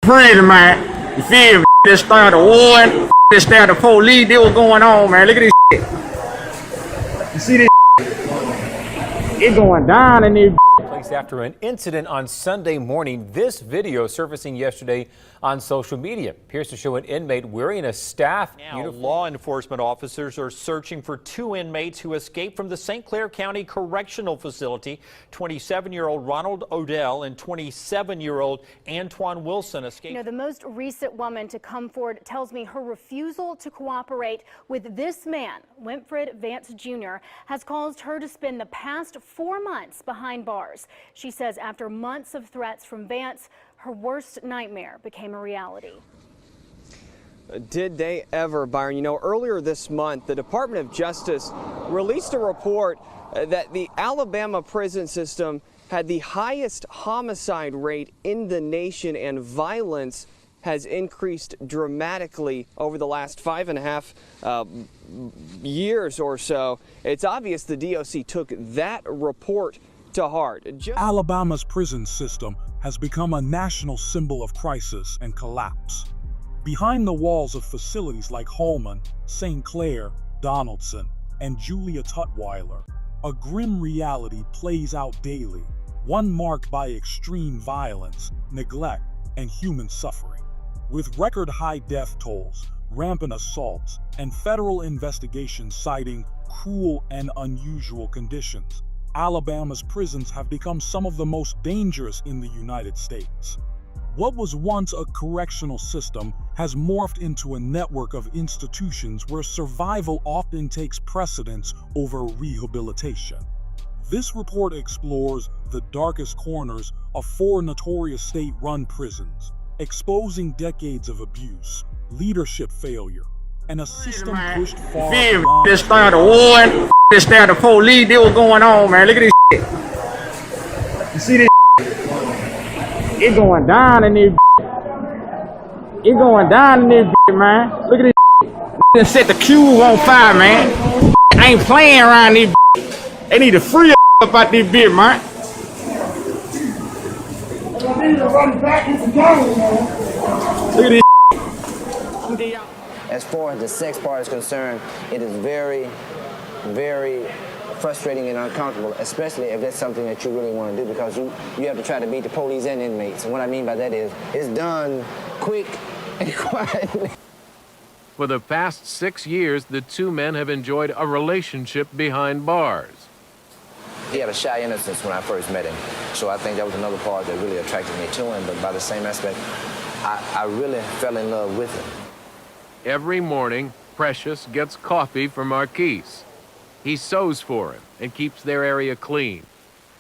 prison, man. You feel me? This started war, this started the police, they was going on, man. Look at this shit. You see this shit? It going down in this place after an incident on Sunday morning. This video surfacing yesterday on social media appears to show an inmate wearing a staff uniform. Law enforcement officers are searching for two inmates who escaped from the St. Clair County Correctional Facility. 27-year-old Ronald Odell and 27-year-old Antoine Wilson escaped. You know, the most recent woman to come forward tells me her refusal to cooperate with this man, Winfred Vance Jr., has caused her to spend the past 4 months behind bars. She says after months of threats from Vance, her worst nightmare became a reality. Did they ever, Byron? You know, earlier this month, the Department of Justice released a report that the Alabama prison system had the highest homicide rate in the nation, and violence has increased dramatically over the last 5.5 years or so. It's obvious the DOC took that report to heart. Alabama's prison system has become a national symbol of crisis and collapse. Behind the walls of facilities like Holman, St. Clair, Donaldson, and Julia Tutwiler, a grim reality plays out daily, one marked by extreme violence, neglect, and human suffering. With record-high death tolls, rampant assaults, and federal investigations citing cruel and unusual conditions, Alabama's prisons have become some of the most dangerous in the United States. What was once a correctional system has morphed into a network of institutions where survival often takes precedence over rehabilitation. This report explores the darkest corners of 4 notorious state-run prisons, exposing decades of abuse, leadership failure, and a system pushed far beyond. This started war, this started the police, they was going on, man. Look at this shit. You see this shit? It going down in this. It going down in this, man. Look at this shit. They set the cube on fire, man. I ain't playing around this. They need to free up out this bit, man. Look at this. As far as the sex part is concerned, it is very, very frustrating and uncomfortable, especially if that's something that you really want to do, because you have to try to beat the police and inmates. And what I mean by that is it's done quick and quietly. For the past 6 years, the two men have enjoyed a relationship behind bars. He had a shy innocence when I first met him, so I think that was another part that really attracted me to him. But by the same aspect, I really fell in love with him. Every morning, Precious gets coffee for Marquise. He sews for him and keeps their area clean.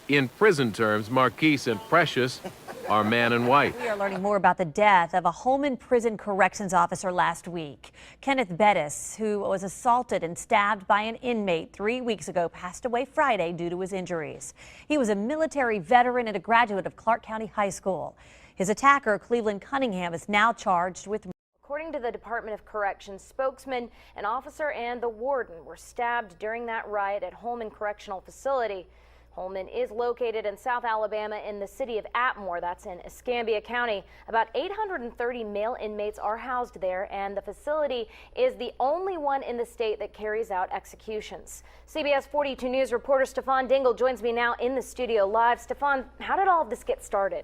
In prison terms, Marquise and Precious are man and wife. We are learning more about the death of a Holman prison corrections officer last week. Kenneth Bettis, who was assaulted and stabbed by an inmate 3 weeks ago, passed away Friday due to his injuries. He was a military veteran and a graduate of Clark County High School. His attacker, Cleveland Cunningham, is now charged with. According to the Department of Corrections spokesman, an officer and the warden were stabbed during that riot at Holman Correctional Facility. Holman is located in South Alabama in the city of Atmore, that's in Escambia County. About 830 male inmates are housed there, and the facility is the only one in the state that carries out executions. CBS 42 News reporter Stefan Dingle joins me now in the studio live. Stefan, how did all of this get started?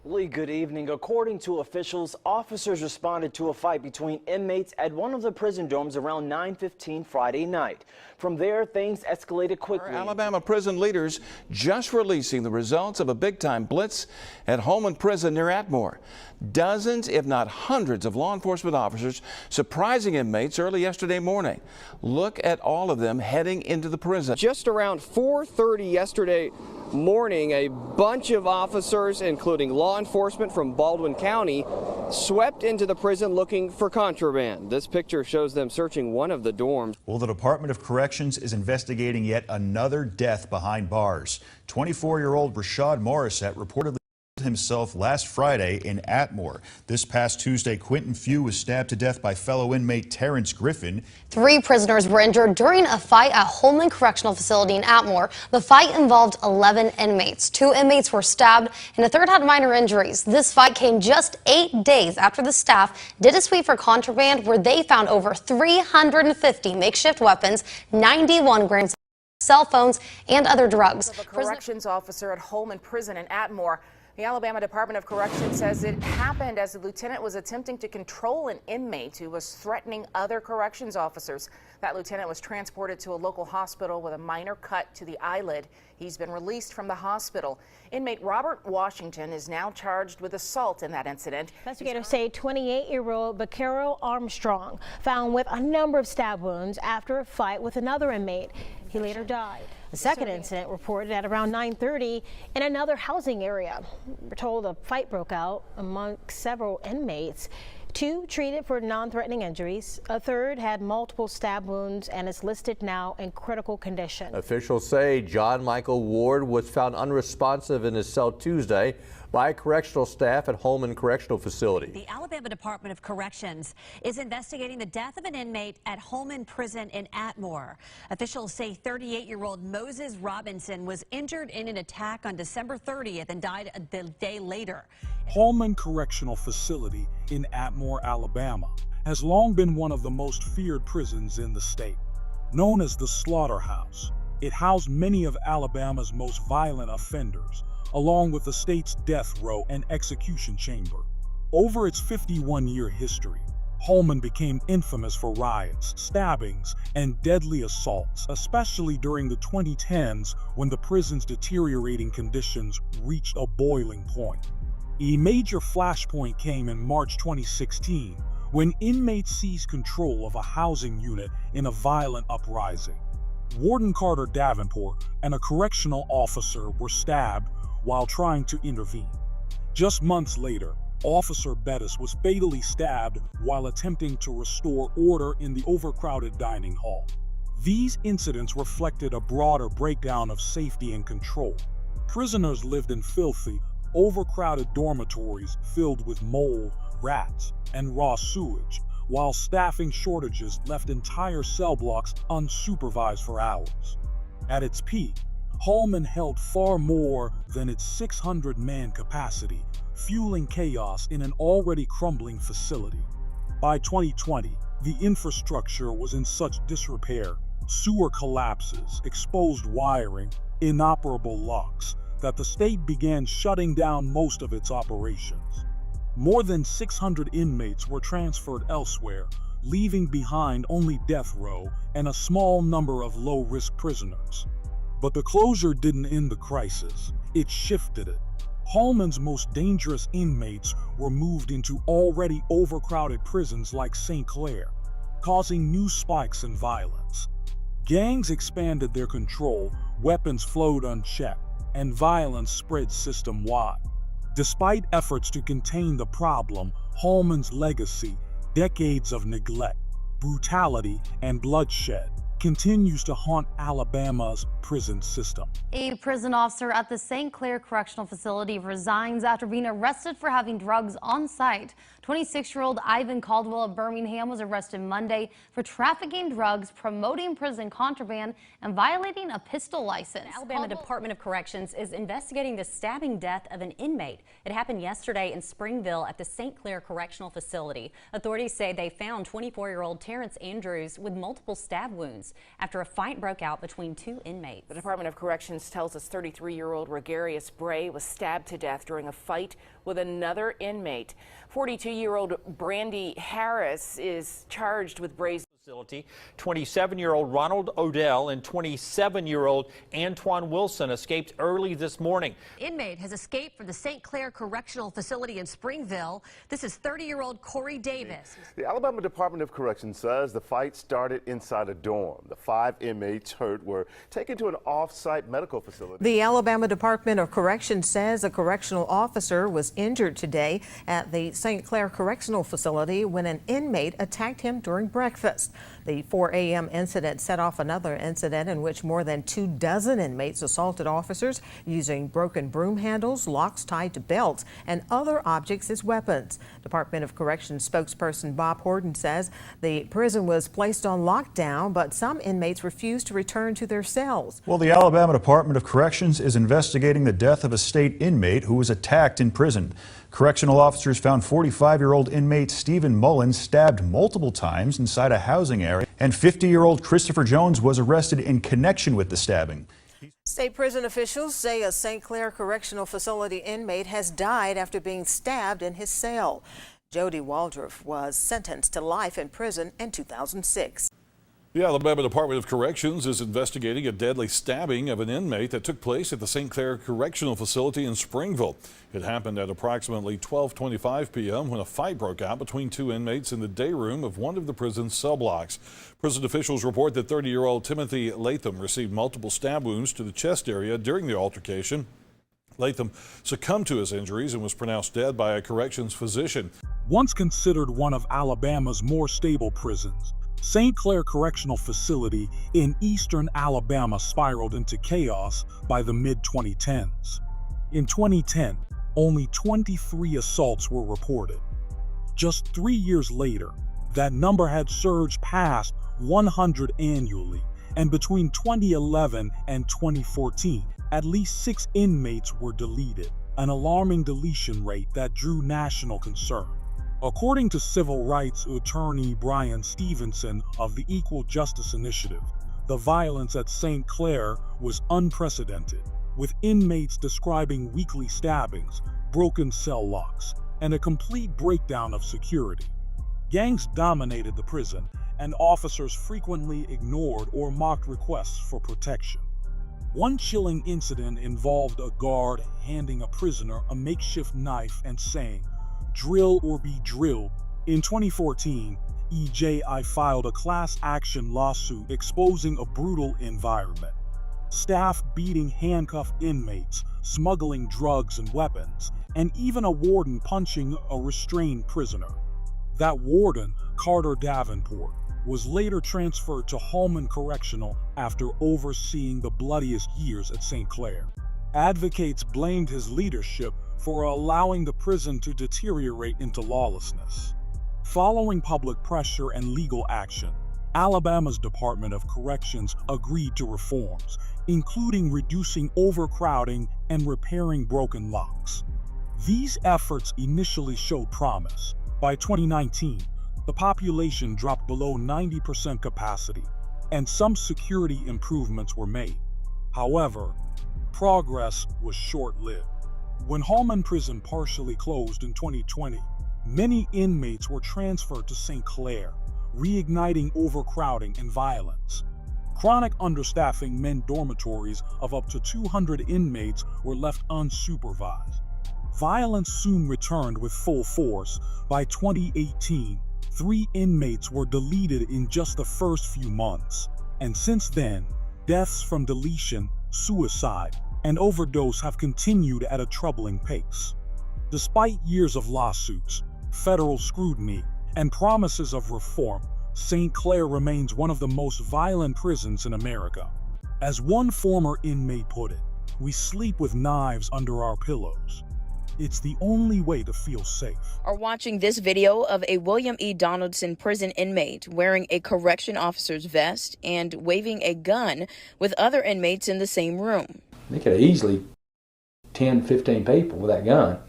Lee, good evening. According to officials, officers responded to a fight between inmates at one of the prison dorms around 9:15 Friday night. From there, things escalated quickly. Alabama prison leaders just releasing the results of a big-time blitz at Holman Prison near Atmore. Dozens, if not hundreds, of law enforcement officers surprising inmates early yesterday morning. Look at all of them heading into the prison. Just around 4:30 yesterday morning, a bunch of officers, including law enforcement from Baldwin County, swept into the prison looking for contraband. This picture shows them searching one of the dorms. Well, the Department of Corrections is investigating yet another death behind bars. 24-year-old Rashad Morissette reportedly himself last Friday in Atmore. This past Tuesday, Quentin Few was stabbed to death by fellow inmate Terrence Griffin. 3 prisoners were injured during a fight at Holman Correctional Facility in Atmore. The fight involved 11 inmates. 2 inmates were stabbed and a third had minor injuries. This fight came just 8 days after the staff did a sweep for contraband where they found over 350 makeshift weapons, 91 grams of cell phones, and other drugs. A corrections officer at Holman Prison in Atmore. The Alabama Department of Corrections says it happened as the lieutenant was attempting to control an inmate who was threatening other corrections officers. That lieutenant was transported to a local hospital with a minor cut to the eyelid. He's been released from the hospital. Inmate Robert Washington is now charged with assault in that incident. Investigators say 28-year-old Vaquero Armstrong found with a number of stab wounds after a fight with another inmate. He later died. The second incident reported at around 9:30 in another housing area. We're told a fight broke out among several inmates. 2 treated for non-threatening injuries. A third had multiple stab wounds and is listed now in critical condition. Officials say John Michael Ward was found unresponsive in his cell Tuesday by correctional staff at Holman Correctional Facility. The Alabama Department of Corrections is investigating the death of an inmate at Holman Prison in Atmore. Atofficials say 38-year-old Moses Robinson was injured in an attack on December 30th and died a day later. Holman Correctional Facility in Atmore, Alabama, has long been one of the most feared prisons in the state. Known as the Slaughterhouse, it housed many of Alabama's most violent offenders, along with the state's death row and execution chamber. Over its 51-year history, Holman became infamous for riots, stabbings, and deadly assaults, especially during the 2010s when the prison's deteriorating conditions reached a boiling point. A major flashpoint came in March 2016 when inmates seized control of a housing unit in a violent uprising. Warden Carter Davenport and a correctional officer were stabbed while trying to intervene. Just months later, Officer Bettis was fatally stabbed while attempting to restore order in the overcrowded dining hall. These incidents reflected a broader breakdown of safety and control. Prisoners lived in filthy, overcrowded dormitories filled with mold, rats, and raw sewage, while staffing shortages left entire cell blocks unsupervised for hours. At its peak, Holman held far more than its 600-man capacity, fueling chaos in an already crumbling facility. By 2020, the infrastructure was in such disrepair, sewer collapses, exposed wiring, inoperable locks, that the state began shutting down most of its operations. More than 600 inmates were transferred elsewhere, leaving behind only death row and a small number of low-risk prisoners. But the closure didn't end the crisis, it shifted it. Holman's most dangerous inmates were moved into already overcrowded prisons like St. Clair, causing new spikes in violence. Gangs expanded their control, weapons flowed unchecked, and violence spread system-wide. Despite efforts to contain the problem, Holman's legacy, decades of neglect, brutality, and bloodshed, continues to haunt Alabama's prison system. A prison officer at the St. Clair Correctional Facility resigns after being arrested for having drugs on site. 26-year-old Ivan Caldwell of Birmingham was arrested Monday for trafficking drugs, promoting prison contraband, and violating a pistol license. The Alabama Department of Corrections is investigating the stabbing death of an inmate. It happened yesterday in Springville at the St. Clair Correctional Facility. Authorities say they found 24-year-old Terrence Andrews with multiple stab wounds after a fight broke out between 2 inmates. The Department of Corrections tells us 33-year-old Regarius Bray was stabbed to death during a fight with another inmate. 42-year-old Brandy Harris is charged with Bray's facility. 27-year-old Ronald Odell and 27-year-old Antoine Wilson escaped early this morning. Inmate has escaped from the St. Clair Correctional Facility in Springville. This is 30-year-old Corey Davis. The Alabama Department of Corrections says the fight started inside a dorm. The 5 inmates hurt were taken to an off-site medical facility. The Alabama Department of Corrections says a correctional officer was injured today at the St. Clair Correctional Facility when an inmate attacked him during breakfast. The 4 a.m. incident set off another incident in which more than 24 inmates assaulted officers using broken broom handles, locks tied to belts, and other objects as weapons. Department of Corrections spokesperson Bob Horton says the prison was placed on lockdown, but some inmates refused to return to their cells. Well, the Alabama Department of Corrections is investigating the death of a state inmate who was attacked in prison. Correctional officers found 45-year-old inmate Stephen Mullins stabbed multiple times inside a housing area, and 50-year-old Christopher Jones was arrested in connection with the stabbing. State prison officials say a St. Clair Correctional Facility inmate has died after being stabbed in his cell. Jody Waldrop was sentenced to life in prison in 2006. The Alabama Department of Corrections is investigating a deadly stabbing of an inmate that took place at the St. Clair Correctional Facility in Springville. It happened at approximately 12:25 p.m. when a fight broke out between two inmates in the day room of one of the prison's cell blocks. Prison officials report that 30-year-old Timothy Latham received multiple stab wounds to the chest area during the altercation. Latham succumbed to his injuries and was pronounced dead by a corrections physician. Once considered one of Alabama's more stable prisons, St. Clair Correctional Facility in eastern Alabama spiraled into chaos by the mid-2010s. In 2010, only 23 assaults were reported. Just 3 years later, that number had surged past 100 annually, and between 2011 and 2014, at least 6 inmates were deleted, an alarming deletion rate that drew national concern. According to civil rights attorney Brian Stevenson of the Equal Justice Initiative, the violence at St. Clair was unprecedented, with inmates describing weekly stabbings, broken cell locks, and a complete breakdown of security. Gangs dominated the prison, and officers frequently ignored or mocked requests for protection. One chilling incident involved a guard handing a prisoner a makeshift knife and saying, "Drill or be drilled." In 2014, EJI filed a class action lawsuit exposing a brutal environment. Staff beating handcuffed inmates, smuggling drugs and weapons, and even a warden punching a restrained prisoner. That warden, Carter Davenport, was later transferred to Holman Correctional after overseeing the bloodiest years at St. Clair. Advocates blamed his leadership for allowing the prison to deteriorate into lawlessness. Following public pressure and legal action, Alabama's Department of Corrections agreed to reforms, including reducing overcrowding and repairing broken locks. These efforts initially showed promise. By 2019, the population dropped below 90% capacity, and some security improvements were made. However, progress was short-lived. When Holman Prison partially closed in 2020, many inmates were transferred to St. Clair, reigniting overcrowding and violence. Chronic understaffing meant dormitories of up to 200 inmates were left unsupervised. Violence soon returned with full force. By 2018, 3 inmates were deleted in just the first few months. And since then, deaths from deletion, suicide, and overdose have continued at a troubling pace. Despite years of lawsuits, federal scrutiny, and promises of reform, St. Clair remains one of the most violent prisons in America. As one former inmate put it, "We sleep with knives under our pillows. It's the only way to feel safe." Are watching this video of a William E. Donaldson prison inmate wearing a correction officer's vest and waving a gun with other inmates in the same room. They could have easily 10, 15 people with that gun.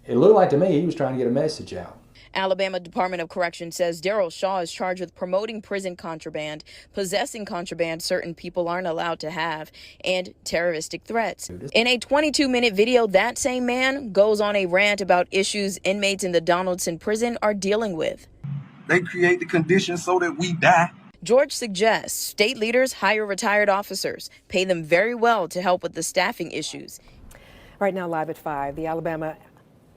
It looked like to me he was trying to get a message out. Alabama Department of Corrections says Daryl Shaw is charged with promoting prison contraband, possessing contraband certain people aren't allowed to have, and terroristic threats. In a 22-minute video, that same man goes on a rant about issues inmates in the Donaldson prison are dealing with. They create the conditions so that we die. George suggests state leaders hire retired officers, pay them very well to help with the staffing issues. Right now, live at 5, the Alabama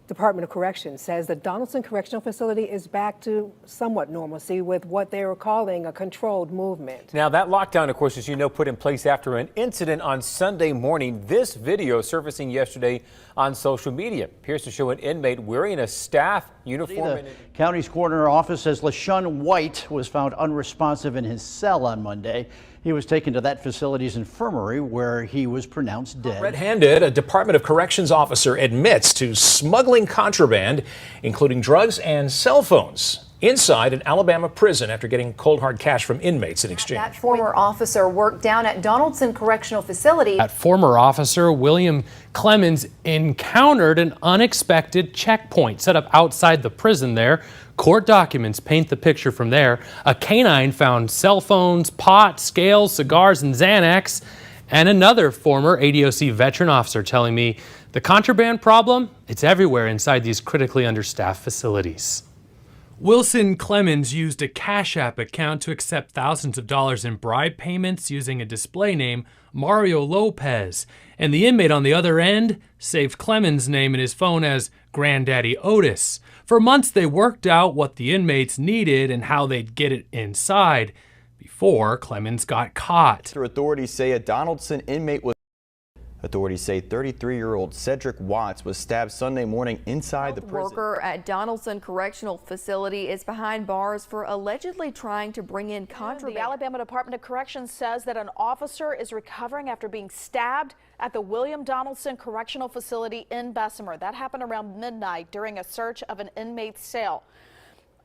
Department of Corrections says the Donaldson Correctional Facility is back to somewhat normalcy with what they were calling a controlled movement. Now, that lockdown, of course, as you know, put in place after an incident on Sunday morning. This video surfacing yesterday on social media appears to show an inmate wearing a staff Uniform. The county's coroner office says LaShawn White was found unresponsive in his cell on Monday. He was taken to that facility's infirmary where he was pronounced dead. Red-handed, a Department of Corrections officer admits to smuggling contraband, including drugs and cell phones, inside an Alabama prison after getting cold hard cash from inmates in exchange. That former officer worked down at Donaldson Correctional Facility. That former officer, William Clemens, encountered an unexpected checkpoint set up outside the prison there. Court documents paint the picture from there. A canine found cell phones, pot, scales, cigars, and Xanax. And another former ADOC veteran officer telling me the contraband problem, it's everywhere inside these critically understaffed facilities. Wilson Clemens used a Cash App account to accept thousands of dollars in bribe payments using a display name, Mario Lopez. And the inmate on the other end saved Clemens' name in his phone as Granddaddy Otis. For months, they worked out what the inmates needed and how they'd get it inside before Clemens got caught. Authorities say a Donaldson inmate was. Authorities say 33-year-old Cedric Watts was stabbed Sunday morning inside the prison. Worker at Donaldson Correctional Facility is behind bars for allegedly trying to bring in contraband. The Alabama Department of Corrections says that an officer is recovering after being stabbed at the William Donaldson Correctional Facility in Bessemer. That happened around midnight during a search of an inmate's cell.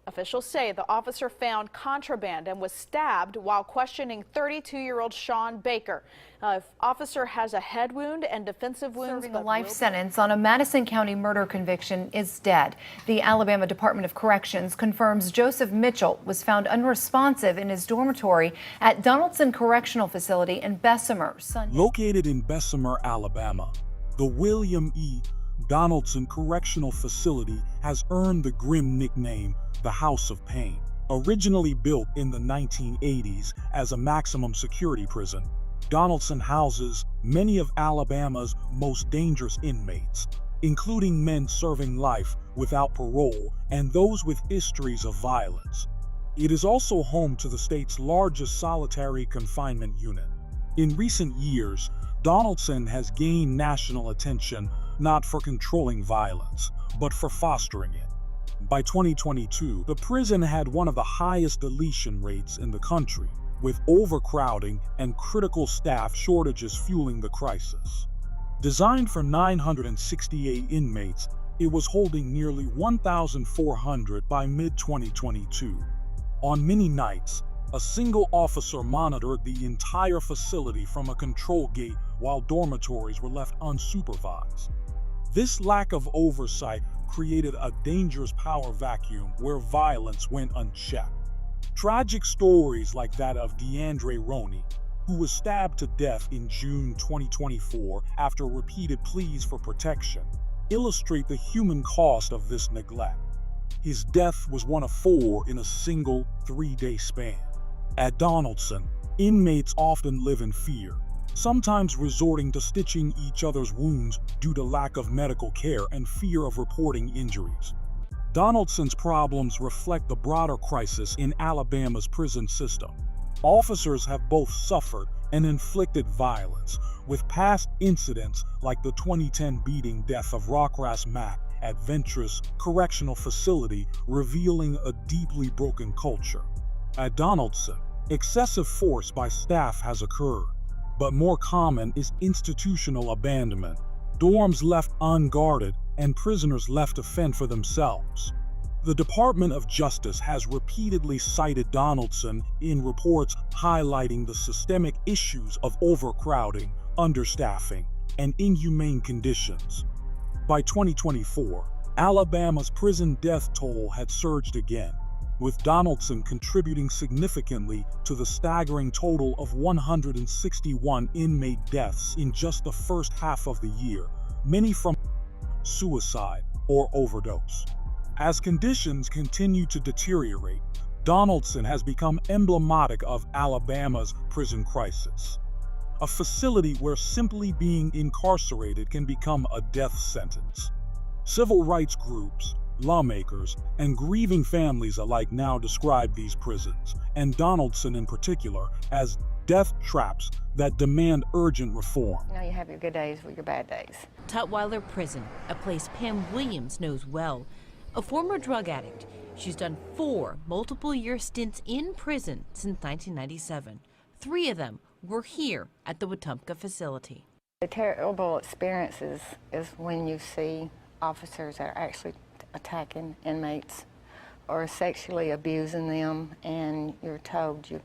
Officials say the officer found contraband and was stabbed while questioning 32-year-old Sean Baker. Officer has a head wound and defensive wounds. Serving a life sentence on a Madison County murder conviction is dead. The Alabama Department of Corrections confirms Joseph Mitchell was found unresponsive in his dormitory at Donaldson Correctional Facility in Bessemer. Located in Bessemer, Alabama, the William E. Donaldson Correctional Facility has earned the grim nickname, the House of Pain. Originally built in the 1980s as a maximum security prison, Donaldson houses many of Alabama's most dangerous inmates, including men serving life without parole and those with histories of violence. It is also home to the state's largest solitary confinement unit. In recent years, Donaldson has gained national attention not for controlling violence, but for fostering it. By 2022, the prison had one of the highest deletion rates in the country, with overcrowding and critical staff shortages fueling the crisis. Designed for 968 inmates, it was holding nearly 1,400 by mid-2022. On many nights, a single officer monitored the entire facility from a control gate while dormitories were left unsupervised. This lack of oversight created a dangerous power vacuum where violence went unchecked. Tragic stories like that of DeAndre Roney, who was stabbed to death in June 2024 after repeated pleas for protection, illustrate the human cost of this neglect. His death was one of 4 in a single 3-day span. At Donaldson, inmates often live in fear, sometimes resorting to stitching each other's wounds due to lack of medical care and fear of reporting injuries. Donaldson's problems reflect the broader crisis in Alabama's prison system. Officers have both suffered and inflicted violence, with past incidents like the 2010 beating death of Rikers Island at Rikers Correctional Facility revealing a deeply broken culture. At Donaldson, excessive force by staff has occurred, but more common is institutional abandonment, dorms left unguarded, and prisoners left to fend for themselves. The Department of Justice has repeatedly cited Donaldson in reports highlighting the systemic issues of overcrowding, understaffing, and inhumane conditions. By 2024, Alabama's prison death toll had surged again, with Donaldson contributing significantly to the staggering total of 161 inmate deaths in just the first half of the year, many from suicide or overdose. As conditions continue to deteriorate, Donaldson has become emblematic of Alabama's prison crisis, a facility where simply being incarcerated can become a death sentence. Civil rights groups, lawmakers, and grieving families alike now describe these prisons, and Donaldson in particular, as death traps that demand urgent reform. Now you have your good days with your bad days. Tutwiler Prison, a place Pam Williams knows well. A former drug addict, she's done 4 multiple-year stints in prison since 1997. 3 of them were here at the Wetumpka facility. The terrible experiences is when you see officers that are actually attacking inmates or sexually abusing them, and you're told you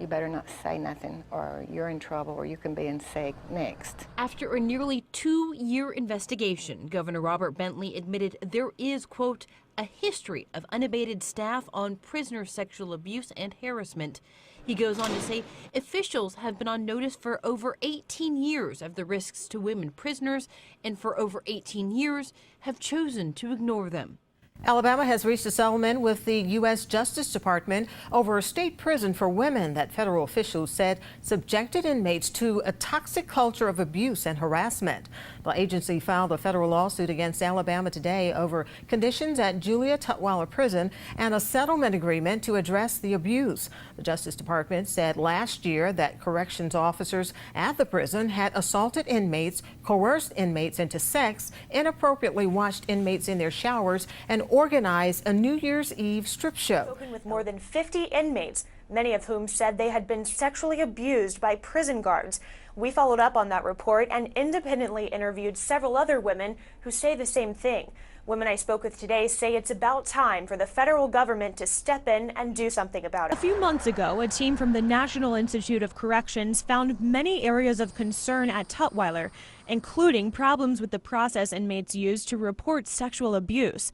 better not say nothing or you're in trouble or you can be in seg next. After a nearly 2-year investigation, Governor Robert Bentley admitted there is, quote, a history of unabated staff on prisoner sexual abuse and harassment. He goes on to say officials have been on notice for over 18 years of the risks to women prisoners, and for over 18 years have chosen to ignore them. Alabama has reached a settlement with the U.S. Justice Department over a state prison for women that federal officials said subjected inmates to a toxic culture of abuse and harassment. The agency filed a federal lawsuit against Alabama today over conditions at Julia Tutwiler Prison and a settlement agreement to address the abuse. The Justice Department said last year that corrections officers at the prison had assaulted inmates, coerced inmates into sex, inappropriately washed inmates in their showers, and organized a New Year's Eve strip show. Spoken with more than 50 inmates, many of whom said they had been sexually abused by prison guards. We followed up on that report and independently interviewed several other women who say the same thing. Women I spoke with today say it's about time for the federal government to step in and do something about it. A few months ago, a team from the National Institute of Corrections found many areas of concern at Tutwiler, including problems with the process inmates use to report sexual abuse.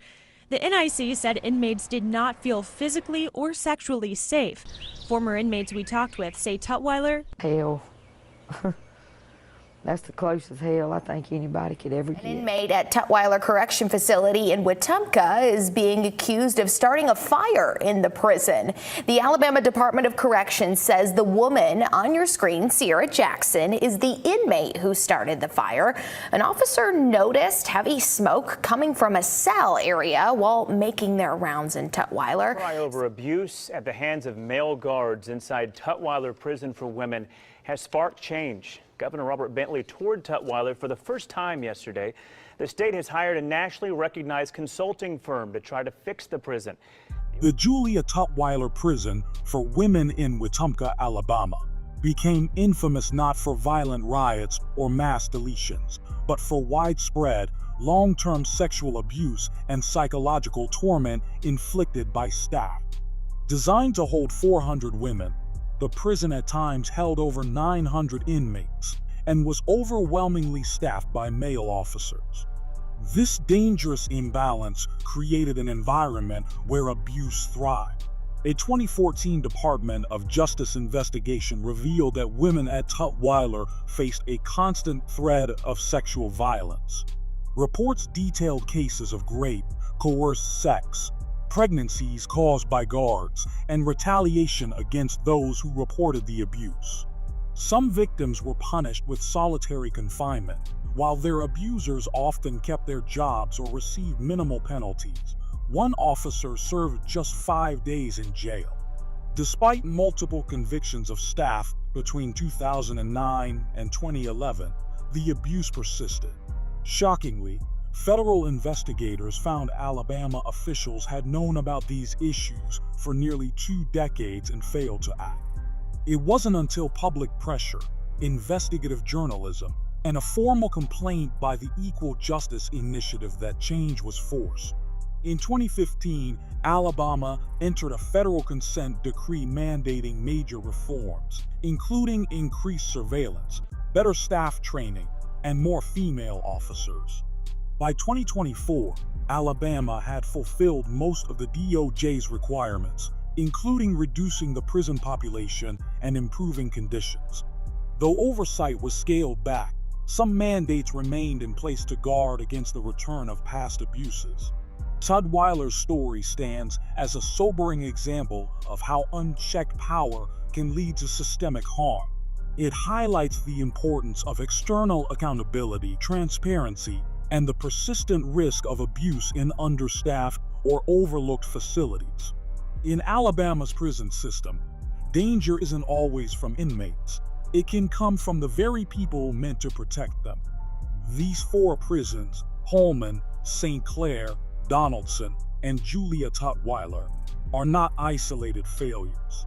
The NIC said inmates did not feel physically or sexually safe. Former inmates we talked with say Tutwiler, hell. That's the closest hell I think anybody could ever get. An inmate at Tutwiler Correction Facility in Wetumpka is being accused of starting a fire in the prison. The Alabama Department of Corrections says the woman on your screen, Sierra Jackson, is the inmate who started the fire. An officer noticed heavy smoke coming from a cell area while making their rounds in Tutwiler. Cry over abuse at the hands of male guards inside Tutwiler Prison for Women has sparked change. Governor Robert Bentley toured Tutwiler for the first time yesterday. The state has hired a nationally recognized consulting firm to try to fix the prison. The Julia Tutwiler Prison for Women in Wetumpka, Alabama, became infamous not for violent riots or mass deletions, but for widespread, long-term sexual abuse and psychological torment inflicted by staff. Designed to hold 400 women, the prison at times held over 900 inmates and was overwhelmingly staffed by male officers. This dangerous imbalance created an environment where abuse thrived. A 2014 Department of Justice investigation revealed that women at Tutwiler faced a constant threat of sexual violence. Reports detailed cases of rape, coerced sex, pregnancies caused by guards, and retaliation against those who reported the abuse. Some victims were punished with solitary confinement, while their abusers often kept their jobs or received minimal penalties. One officer served just 5 days in jail. Despite multiple convictions of staff between 2009 and 2011, the abuse persisted. Shockingly, federal investigators found Alabama officials had known about these issues for nearly 2 decades and failed to act. It wasn't until public pressure, investigative journalism, and a formal complaint by the Equal Justice Initiative that change was forced. In 2015, Alabama entered a federal consent decree mandating major reforms, including increased surveillance, better staff training, and more female officers. By 2024, Alabama had fulfilled most of the DOJ's requirements, including reducing the prison population and improving conditions. Though oversight was scaled back, some mandates remained in place to guard against the return of past abuses. Tutwiler's story stands as a sobering example of how unchecked power can lead to systemic harm. It highlights the importance of external accountability, transparency, and the persistent risk of abuse in understaffed or overlooked facilities. In Alabama's prison system, danger isn't always from inmates. It can come from the very people meant to protect them. These 4 prisons, Holman, St. Clair, Donaldson, and Julia Tutwiler are not isolated failures.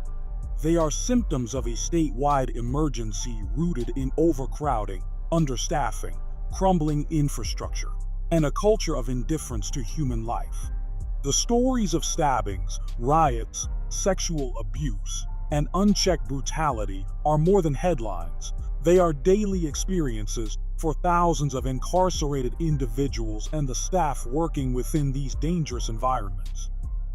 They are symptoms of a statewide emergency rooted in overcrowding, understaffing, crumbling infrastructure, and a culture of indifference to human life. The stories of stabbings, riots, sexual abuse, and unchecked brutality are more than headlines. They are daily experiences for thousands of incarcerated individuals and the staff working within these dangerous environments.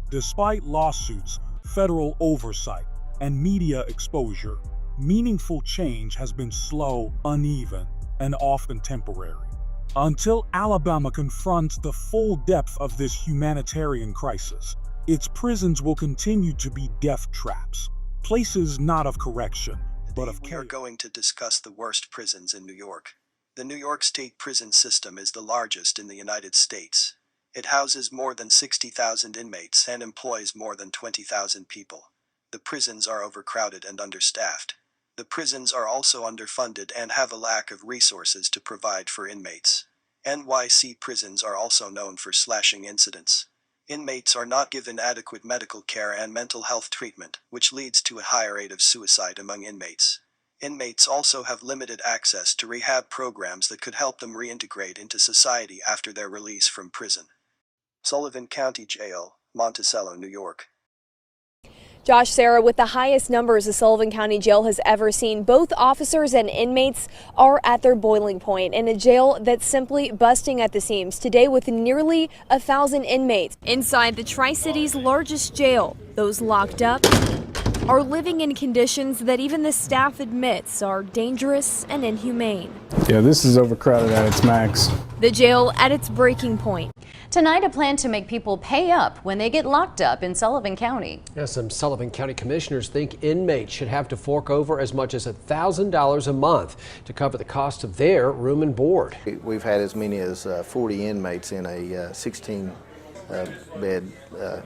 Despite lawsuits, federal oversight, and media exposure, meaningful change has been slow, uneven, and often temporary. Until Alabama confronts the full depth of this humanitarian crisis, its prisons will continue to be death traps, places not of correction, but of We are going to discuss the worst prisons in New York. The New York State prison system is the largest in the United States. It houses more than 60,000 inmates and employs more than 20,000 people. The prisons are overcrowded and understaffed. The prisons are also underfunded and have a lack of resources to provide for inmates. NYC prisons are also known for slashing incidents. Inmates are not given adequate medical care and mental health treatment, which leads to a higher rate of suicide among inmates. Inmates also have limited access to rehab programs that could help them reintegrate into society after their release from prison. Sullivan County Jail, Monticello, New York. Josh, Sarah, with the highest numbers the Sullivan County Jail has ever seen, both officers and inmates are at their boiling point in a jail that's simply busting at the seams today with nearly 1,000 inmates. Inside the Tri-City's largest jail, those locked up are living in conditions that even the staff admits are dangerous and inhumane. Yeah, this is overcrowded at its max. The jail at its breaking point. Tonight, a plan to make people pay up when they get locked up in Sullivan County. Yes, some Sullivan County commissioners think inmates should have to fork over as much as $1,000 a month to cover the cost of their room and board. We've had as many as 40 inmates in a 16-bed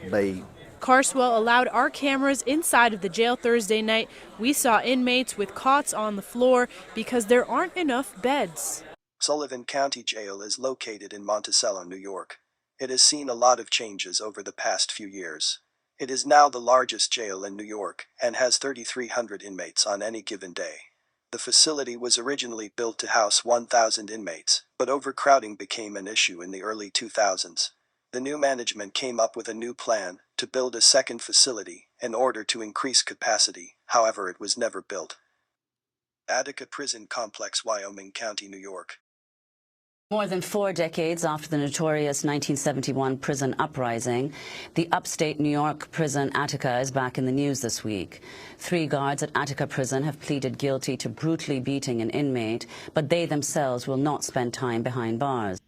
bay. Carswell allowed our cameras inside of the jail Thursday night. We saw inmates with cots on the floor because there aren't enough beds. Sullivan County Jail is located in Monticello, New York. It has seen a lot of changes over the past few years. It is now the largest jail in New York and has 3,300 inmates on any given day. The facility was originally built to house 1,000 inmates, but overcrowding became an issue in the early 2000s. The new management came up with a new plan to build a second facility in order to increase capacity. However, it was never built. Attica Prison Complex, Wyoming County, New York. More than 4 decades after the notorious 1971 prison uprising, the upstate New York prison Attica is back in the news this week. 3 guards at Attica Prison have pleaded guilty to brutally beating an inmate, but they themselves will not spend time behind bars.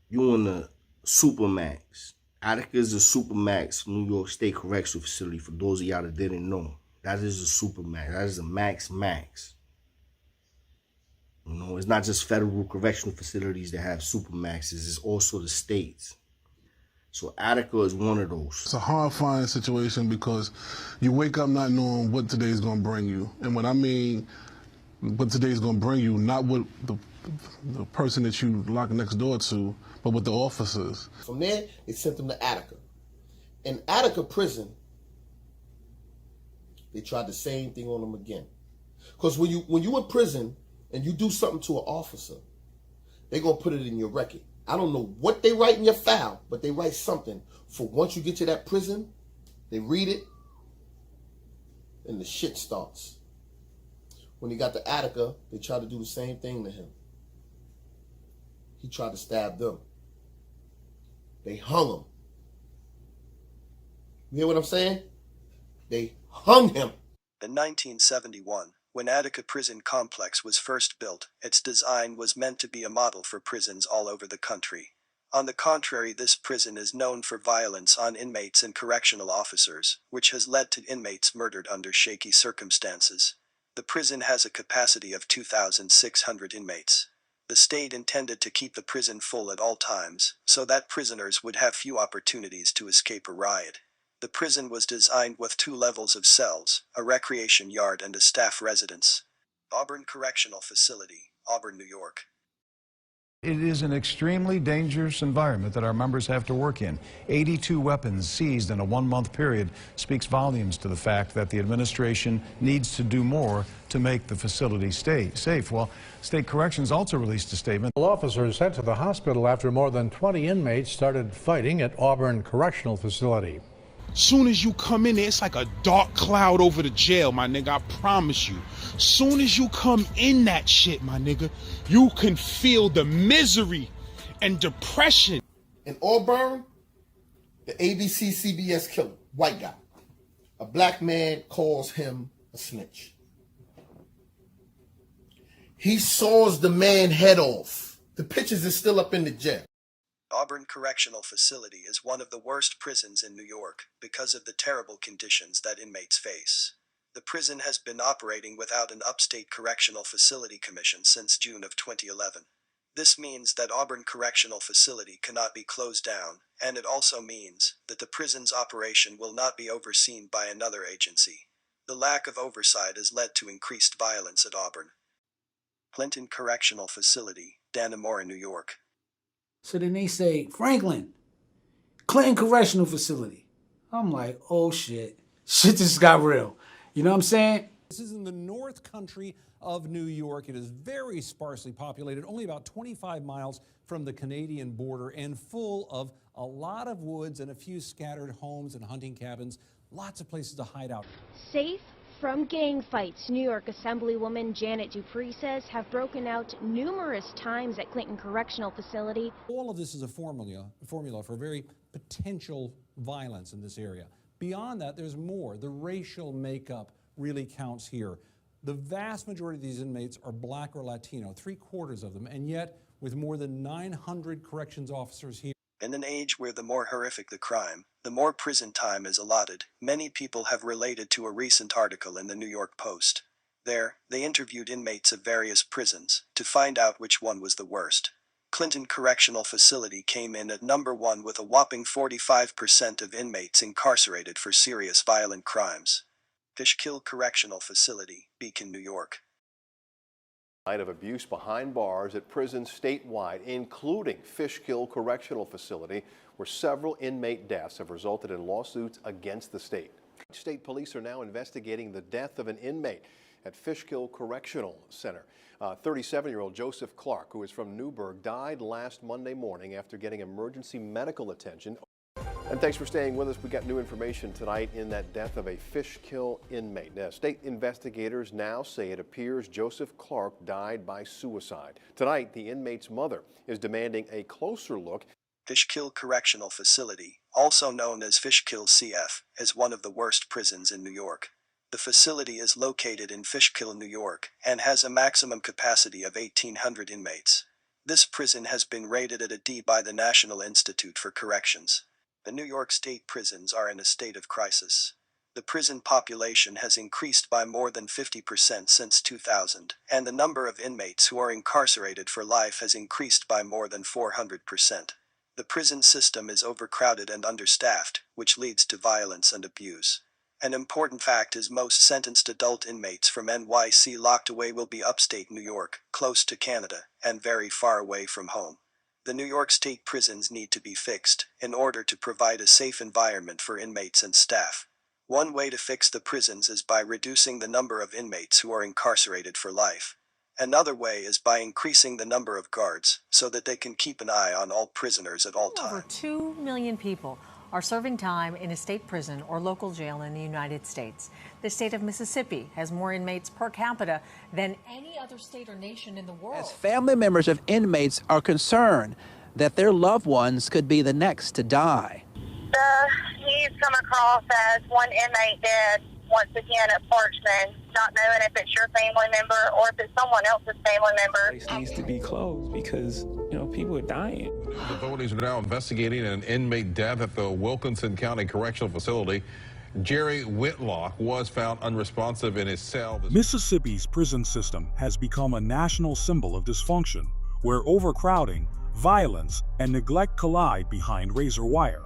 You on the Supermax. Attica is a Supermax New York State Correctional Facility, for those of y'all that didn't know. That is a Supermax. That is a max. You know, it's not just federal correctional facilities that have supermaxes, it's also the states. So Attica is one of those. It's a horrifying situation because you wake up not knowing what today's gonna bring you. And when I mean what today's gonna bring you, not what the person that you lock next door to, but with the officers. From there, they sent them to Attica. In Attica prison, they tried the same thing on them again. Because when you in prison, and you do something to an officer, they're going to put it in your record. I don't know what they write in your file, but they write something for once you get to that prison, they read it, and the shit starts. When he got to Attica, they tried to do the same thing to him. He tried to stab them. They hung him. You hear what I'm saying? They hung him. In 1971, when Attica Prison Complex was first built, its design was meant to be a model for prisons all over the country. On the contrary, this prison is known for violence on inmates and correctional officers, which has led to inmates murdered under shaky circumstances. The prison has a capacity of 2,600 inmates. The state intended to keep the prison full at all times, so that prisoners would have few opportunities to escape a riot. The prison was designed with 2 levels of cells, a recreation yard and a staff residence. Auburn Correctional Facility, Auburn, New York. It is an extremely dangerous environment that our members have to work in. 82 weapons seized in a 1-month period speaks volumes to the fact that the administration needs to do more to make the facility stay safe. Well, State Corrections also released a statement. Officers sent to the hospital after more than 20 inmates started fighting at Auburn Correctional Facility. Soon as you come in there, it's like a dark cloud over the jail, my nigga, I promise you. Soon as you come in that shit, my nigga, you can feel the misery and depression. In Auburn, the ABC CBS killer, white guy, a black man calls him a snitch. He saws the man head off. The pictures is still up in the jail. Auburn Correctional Facility is one of the worst prisons in New York because of the terrible conditions that inmates face. The prison has been operating without an upstate correctional facility commission since June of 2011. This means that Auburn Correctional Facility cannot be closed down, and it also means that the prison's operation will not be overseen by another agency. The lack of oversight has led to increased violence at Auburn. Clinton Correctional Facility, Dannemora, New York. So then they say, Franklin, Clinton Correctional Facility. I'm like, oh shit. Shit just got real. You know what I'm saying? This is in the North Country of New York. It is very sparsely populated, only about 25 miles from the Canadian border, and full of a lot of woods and a few scattered homes and hunting cabins. Lots of places to hide out. Safe from gang fights, New York Assemblywoman Janet Dupree says have broken out numerous times at Clinton Correctional Facility. All of this is a formula for very potential violence in this area. Beyond that, there's more. The racial makeup really counts here. The vast majority of these inmates are black or Latino, 3/4 of them, and yet with more than 900 corrections officers here. In an age where the more horrific the crime, the more prison time is allotted, many people have related to a recent article in the New York Post. There, they interviewed inmates of various prisons to find out which one was the worst. Clinton Correctional Facility came in at number 1 with a whopping 45% of inmates incarcerated for serious violent crimes. Fishkill Correctional Facility, Beacon, New York. Night of abuse behind bars at prisons statewide, including Fishkill Correctional Facility, where several inmate deaths have resulted in lawsuits against the state. State police are now investigating the death of an inmate at Fishkill Correctional Center. 37-year-old Joseph Clark, who is from Newburgh, died last Monday morning after getting emergency medical attention. And thanks for staying with us. We got new information tonight in that death of a Fishkill inmate. Now, state investigators now say it appears Joseph Clark died by suicide. Tonight, the inmate's mother is demanding a closer look. Fishkill Correctional Facility, also known as Fishkill CF, is one of the worst prisons in New York. The facility is located in Fishkill, New York, and has a maximum capacity of 1,800 inmates. This prison has been rated at a D by the National Institute for Corrections. The New York State prisons are in a state of crisis. The prison population has increased by more than 50% since 2000, and the number of inmates who are incarcerated for life has increased by more than 400%. The prison system is overcrowded and understaffed, which leads to violence and abuse. An important fact is most sentenced adult inmates from NYC locked away will be upstate New York, close to Canada, and very far away from home. The New York State prisons need to be fixed in order to provide a safe environment for inmates and staff. One way to fix the prisons is by reducing the number of inmates who are incarcerated for life. Another way is by increasing the number of guards so that they can keep an eye on all prisoners at all times. Over 2 million people are serving time in a state prison or local jail in the United States. The state of Mississippi has more inmates per capita than any other state or nation in the world. As family members of inmates are concerned that their loved ones could be the next to die. He's come across as one inmate dead once again at Parchman, not knowing if it's your family member or if it's someone else's family member. This needs to be closed because, people are dying. Authorities are now investigating an inmate death at the Wilkinson County Correctional Facility. Jerry Whitlock was found unresponsive in his cell. Mississippi's prison system has become a national symbol of dysfunction, where overcrowding, violence, and neglect collide behind razor wire.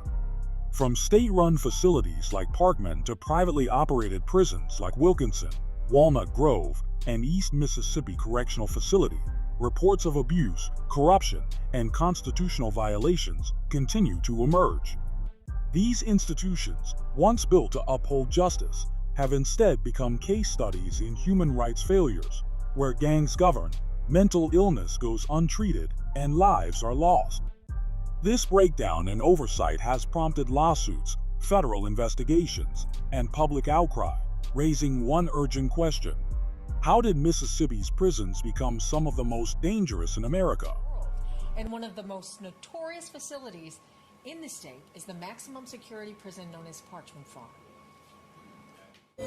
From state-run facilities like Parchman to privately operated prisons like Wilkinson, Walnut Grove, and East Mississippi Correctional Facility, reports of abuse, corruption, and constitutional violations continue to emerge. These institutions, once built to uphold justice, have instead become case studies in human rights failures, where gangs govern, mental illness goes untreated, and lives are lost. This breakdown in oversight has prompted lawsuits, federal investigations, and public outcry, raising one urgent question. How did Mississippi's prisons become some of the most dangerous in America? And one of the most notorious facilities in the state is the maximum security prison known as Parchman Farm.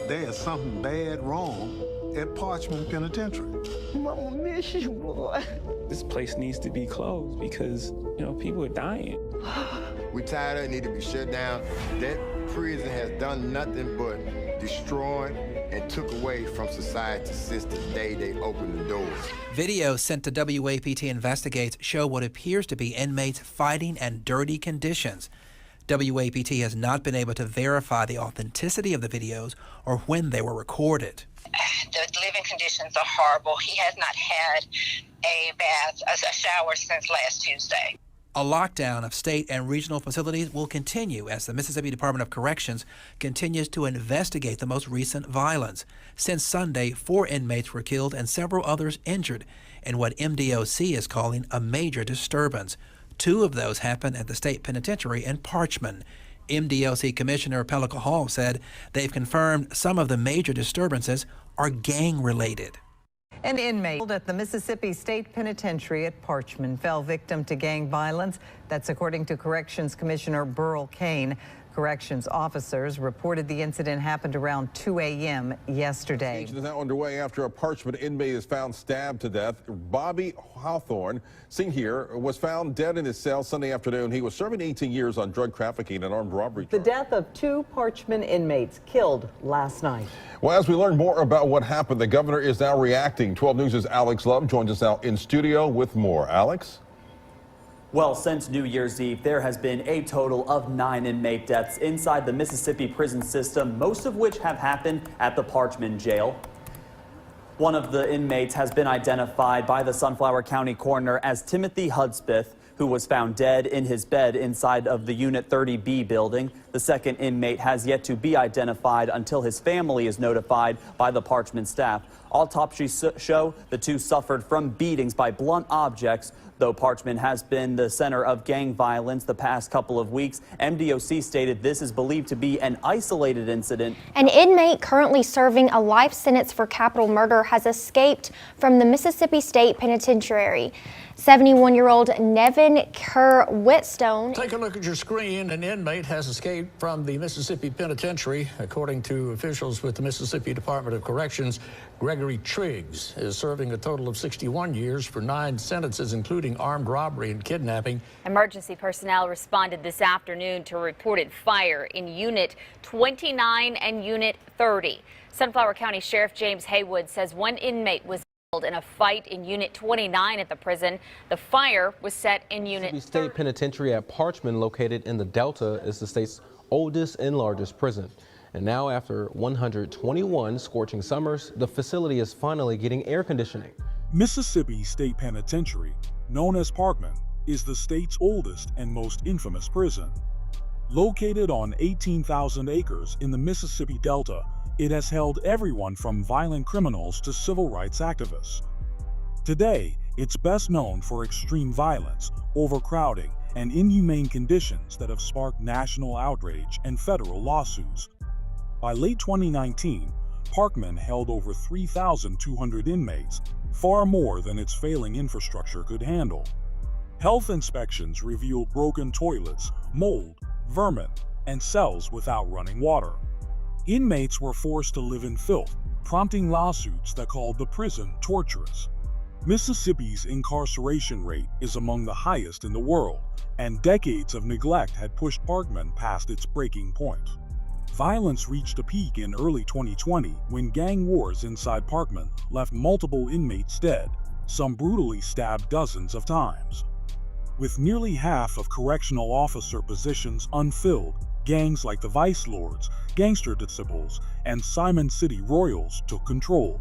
There is something bad wrong at Parchman Penitentiary. Mama, miss you, boy. This place needs to be closed because, people are dying. We tired of it, need to be shut down. That prison has done nothing but destroy and took away from society since the day they opened the doors. Videos sent to WAPT Investigates show what appears to be inmates fighting in dirty conditions. WAPT has not been able to verify the authenticity of the videos or when they were recorded. The living conditions are horrible. He has not had a bath, a shower since last Tuesday. A lockdown of state and regional facilities will continue as the Mississippi Department of Corrections continues to investigate the most recent violence. Since Sunday, 4 inmates were killed and several others injured in what MDOC is calling a major disturbance. 2 of those happened at the state penitentiary in Parchman. MDOC Commissioner Pelican Hall said they've confirmed some of the major disturbances are gang-related. An inmate at the Mississippi State Penitentiary at Parchman fell victim to gang violence. That's according to Corrections Commissioner Burl Cain. Corrections officers reported the incident happened around 2 a.m. yesterday. Investigation is now underway after a Parchman inmate is found stabbed to death. Bobby Hawthorne, seen here, was found dead in his cell Sunday afternoon. He was serving 18 years on drug trafficking and armed robbery charges. The death of 2 Parchman inmates killed last night. Well, as we learn more about what happened, the governor is now reacting. 12 News' Alex Love joins us now in studio with more. Alex? Well, since New Year's Eve, there has been a total of 9 inmate deaths inside the Mississippi prison system, most of which have happened at the Parchman jail. One of the inmates has been identified by the Sunflower County coroner as Timothy Hudspeth, who was found dead in his bed inside of the Unit 30B building. The second inmate has yet to be identified until his family is notified by the Parchman staff. Autopsies show the 2 suffered from beatings by blunt objects. Though Parchman has been the center of gang violence the past couple of weeks, MDOC stated this is believed to be an isolated incident. An inmate currently serving a life sentence for capital murder has escaped from the Mississippi State Penitentiary. 71-year-old Nevin Kerr Whitstone. Take a look at your screen. An inmate has escaped from the Mississippi Penitentiary. According to officials with the Mississippi Department of Corrections, Gregory Triggs is serving a total of 61 years for 9 sentences, including armed robbery and kidnapping. Emergency personnel responded this afternoon to a reported fire in Unit 29 and Unit 30. Sunflower County Sheriff James Haywood says 1 inmate was in a fight in Unit 29 at the prison. The fire was set in Unit 30. State Penitentiary at Parchman, located in the Delta, is the state's oldest and largest prison. And now, after 121 scorching summers, the facility is finally getting air conditioning. Mississippi State Penitentiary, known as Parchman, is the state's oldest and most infamous prison. Located on 18,000 acres in the Mississippi Delta, it has held everyone from violent criminals to civil rights activists. Today, it's best known for extreme violence, overcrowding, and inhumane conditions that have sparked national outrage and federal lawsuits. By late 2019, Parchman held over 3,200 inmates, far more than its failing infrastructure could handle. Health inspections revealed broken toilets, mold, vermin, and cells without running water. Inmates were forced to live in filth, prompting lawsuits that called the prison torturous. Mississippi's incarceration rate is among the highest in the world, and decades of neglect had pushed Parchman past its breaking point. Violence reached a peak in early 2020 when gang wars inside Parchman left multiple inmates dead, some brutally stabbed dozens of times. With nearly half of correctional officer positions unfilled, gangs like the Vice Lords, Gangster Disciples, and Simon City Royals took control.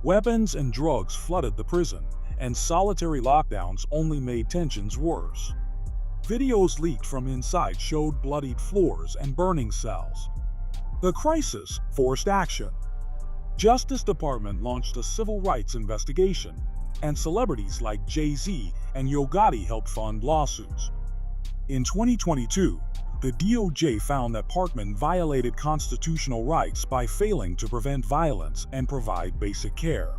Weapons and drugs flooded the prison, and solitary lockdowns only made tensions worse. Videos leaked from inside showed bloodied floors and burning cells. The crisis forced action. Justice Department launched a civil rights investigation, and celebrities like Jay-Z and Yo Gotti helped fund lawsuits. In 2022, the DOJ found that Parchman violated constitutional rights by failing to prevent violence and provide basic care.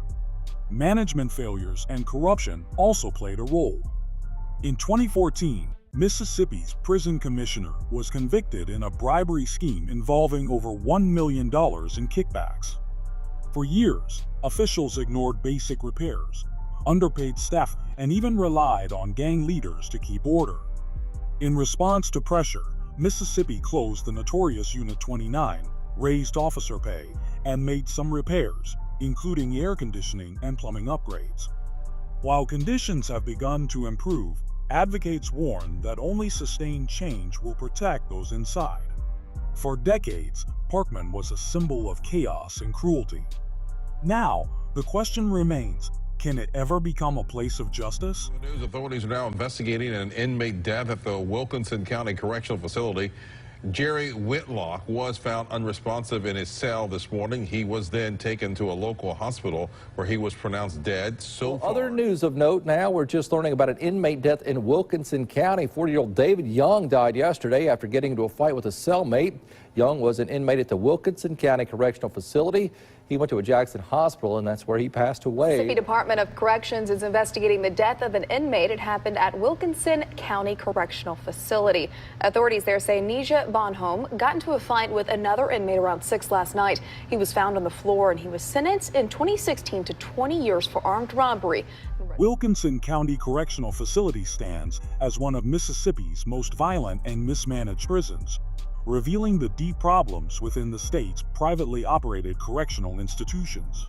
Management failures and corruption also played a role. In 2014, Mississippi's prison commissioner was convicted in a bribery scheme involving over $1 million in kickbacks. For years, officials ignored basic repairs, underpaid staff, and even relied on gang leaders to keep order. In response to pressure, Mississippi closed the notorious Unit 29, raised officer pay, and made some repairs, including air conditioning and plumbing upgrades. While conditions have begun to improve, advocates warn that only sustained change will protect those inside. For decades, Parchman was a symbol of chaos and cruelty. Now, the question remains, can it ever become a place of justice? The news authorities are now investigating an inmate death at the Wilkinson County Correctional Facility. Jerry Whitlock was found unresponsive in his cell this morning. He was then taken to a local hospital where he was pronounced dead. Other news of note now, we're just learning about an inmate death in Wilkinson County. 40-year-old David Young died yesterday after getting into a fight with a cellmate. Young was an inmate at the Wilkinson County Correctional Facility. He went to a Jackson hospital, and that's where he passed away. Mississippi Department of Corrections is investigating the death of an inmate. It happened at Wilkinson County Correctional Facility. Authorities there say Neja Bonhomme got into a fight with another inmate around 6 last night. He was found on the floor, and he was sentenced in 2016 to 20 years for armed robbery. Wilkinson County Correctional Facility stands as one of Mississippi's most violent and mismanaged prisons, revealing the deep problems within the state's privately operated correctional institutions.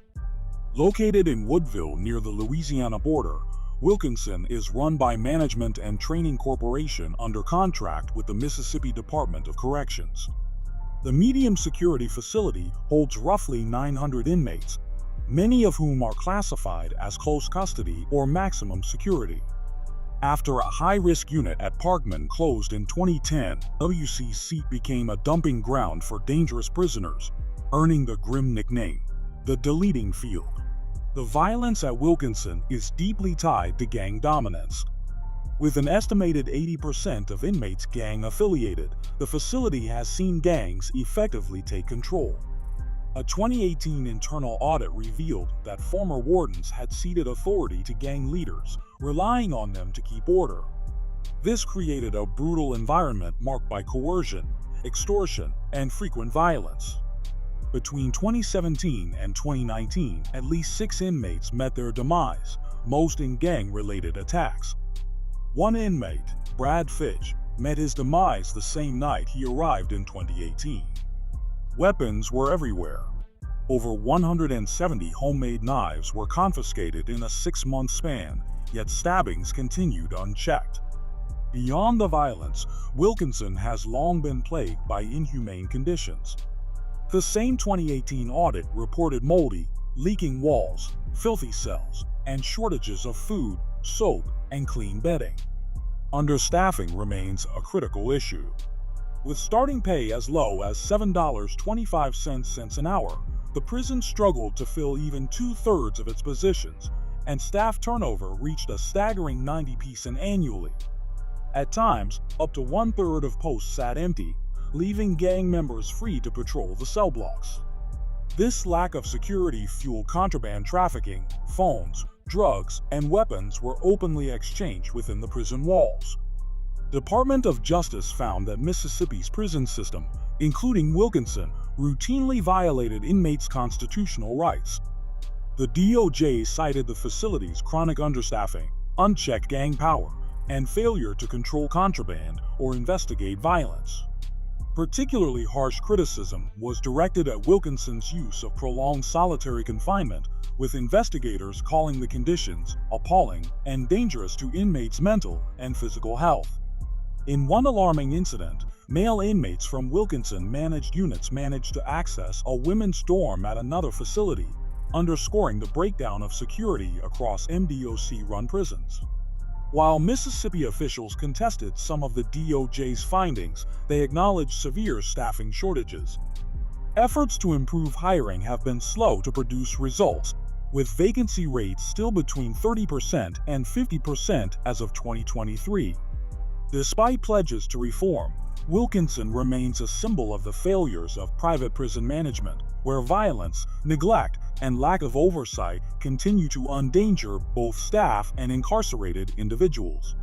Located in Woodville near the Louisiana border, Wilkinson is run by Management and Training Corporation under contract with the Mississippi Department of Corrections. The medium security facility holds roughly 900 inmates, many of whom are classified as close custody or maximum security. After a high-risk unit at Parchman closed in 2010, WCC became a dumping ground for dangerous prisoners, earning the grim nickname, the deleting field. The violence at Wilkinson is deeply tied to gang dominance. With an estimated 80% of inmates gang-affiliated, the facility has seen gangs effectively take control. A 2018 internal audit revealed that former wardens had ceded authority to gang leaders, relying on them to keep order. This created a brutal environment marked by coercion, extortion, and frequent violence. Between 2017 and 2019, at least 6 inmates met their demise, most in gang-related attacks. One inmate, Brad Fitch, met his demise the same night he arrived in 2018. Weapons were everywhere. Over 170 homemade knives were confiscated in a 6-month span, yet stabbings continued unchecked. Beyond the violence, Wilkinson has long been plagued by inhumane conditions. The same 2018 audit reported moldy, leaking walls, filthy cells, and shortages of food, soap, and clean bedding. Understaffing remains a critical issue. With starting pay as low as $7.25 an hour, the prison struggled to fill even 2/3 of its positions, and staff turnover reached a staggering 90% annually. At times, up to 1/3 of posts sat empty, leaving gang members free to patrol the cell blocks. This lack of security fueled contraband trafficking, phones, drugs, and weapons were openly exchanged within the prison walls. Department of Justice found that Mississippi's prison system, including Wilkinson, routinely violated inmates' constitutional rights. The DOJ cited the facility's chronic understaffing, unchecked gang power, and failure to control contraband or investigate violence. Particularly harsh criticism was directed at Wilkinson's use of prolonged solitary confinement, with investigators calling the conditions appalling and dangerous to inmates' mental and physical health. In one alarming incident, male inmates from Wilkinson managed units managed to access a women's dorm at another facility, underscoring the breakdown of security across MDOC-run prisons. While Mississippi officials contested some of the DOJ's findings, they acknowledged severe staffing shortages. Efforts to improve hiring have been slow to produce results, with vacancy rates still between 30% and 50% as of 2023. Despite pledges to reform, Wilkinson remains a symbol of the failures of private prison management, where violence, neglect, and lack of oversight continue to endanger both staff and incarcerated individuals.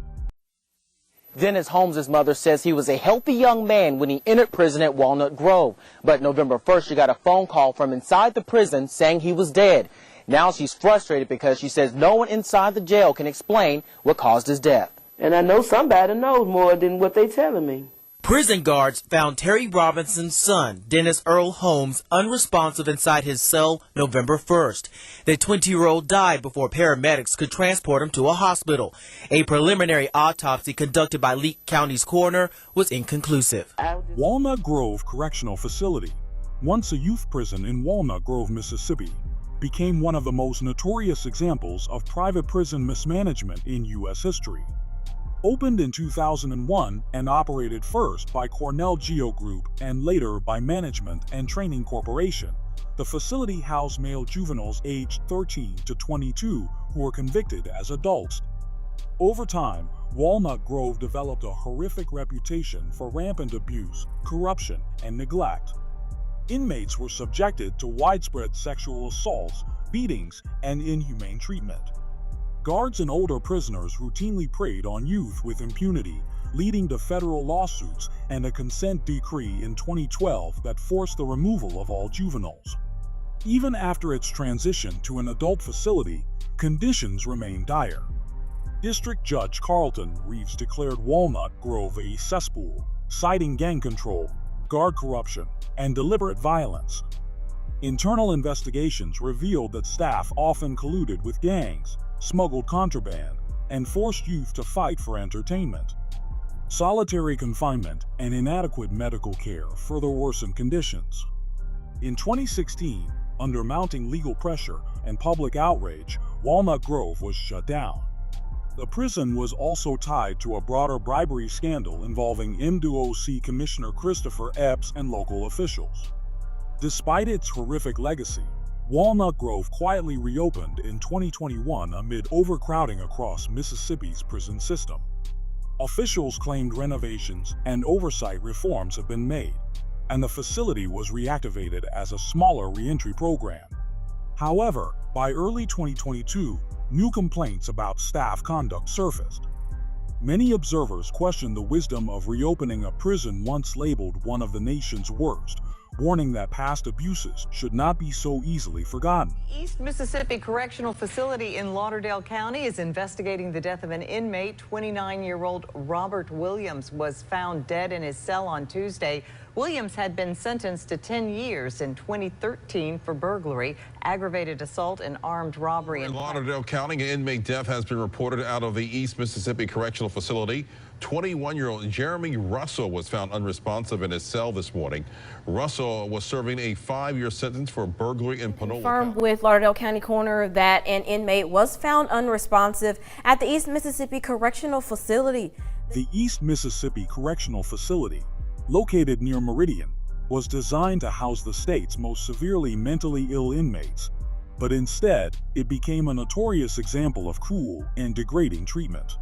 Dennis Holmes' mother says he was a healthy young man when he entered prison at Walnut Grove. But November 1st, she got a phone call from inside the prison saying he was dead. Now she's frustrated because she says no one inside the jail can explain what caused his death. And I know somebody knows more than what they're telling me. Prison guards found Terry Robinson's son, Dennis Earl Holmes, unresponsive inside his cell November 1st. The 20-year-old died before paramedics could transport him to a hospital. A preliminary autopsy conducted by Lee County's coroner was inconclusive. Walnut Grove Correctional Facility, once a youth prison in Walnut Grove, Mississippi, became one of the most notorious examples of private prison mismanagement in U.S. history. Opened in 2001 and operated first by Cornell Geo Group and later by Management and Training Corporation, the facility housed male juveniles aged 13 to 22 who were convicted as adults. Over time, Walnut Grove developed a horrific reputation for rampant abuse, corruption, and neglect. Inmates were subjected to widespread sexual assaults, beatings, and inhumane treatment. Guards and older prisoners routinely preyed on youth with impunity, leading to federal lawsuits and a consent decree in 2012 that forced the removal of all juveniles. Even after its transition to an adult facility, conditions remained dire. District Judge Carlton Reeves declared Walnut Grove a cesspool, citing gang control, guard corruption, and deliberate violence. Internal investigations revealed that staff often colluded with gangs, smuggled contraband, and forced youth to fight for entertainment. Solitary confinement and inadequate medical care further worsened conditions. In 2016, under mounting legal pressure and public outrage, Walnut Grove was shut down. The prison was also tied to a broader bribery scandal involving MDOC Commissioner Christopher Epps and local officials. Despite its horrific legacy, Walnut Grove quietly reopened in 2021 amid overcrowding across Mississippi's prison system. Officials claimed renovations and oversight reforms have been made, and the facility was reactivated as a smaller reentry program. However, by early 2022, new complaints about staff conduct surfaced. Many observers questioned the wisdom of reopening a prison once labeled one of the nation's worst, warning that past abuses should not be so easily forgotten. East Mississippi Correctional Facility in Lauderdale County is investigating the death of an inmate. 29-year-old Robert Williams was found dead in his cell on Tuesday. Williams had been sentenced to 10 years in 2013 for burglary, aggravated assault, and armed robbery. In Lauderdale County, an inmate death has been reported out of the East Mississippi Correctional Facility. 21-year-old Jeremy Russell was found unresponsive in his cell this morning. Russell was serving a 5-year sentence for burglary in Panola. Confirmed with Lauderdale County coroner that an inmate was found unresponsive at the East Mississippi Correctional Facility. The East Mississippi Correctional Facility, located near Meridian, was designed to house the state's most severely mentally ill inmates, but instead, it became a notorious example of cruel and degrading treatment.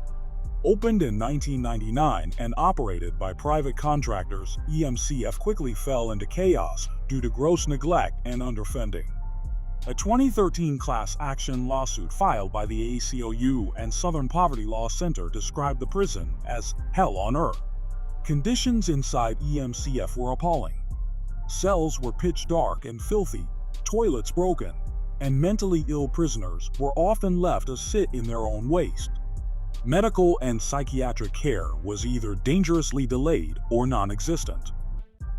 Opened in 1999 and operated by private contractors, EMCF quickly fell into chaos due to gross neglect and underfunding. A 2013 class action lawsuit filed by the ACLU and Southern Poverty Law Center described the prison as hell on earth. Conditions inside EMCF were appalling. Cells were pitch dark and filthy, toilets broken, and mentally ill prisoners were often left to sit in their own waste. Medical and psychiatric care was either dangerously delayed or non-existent.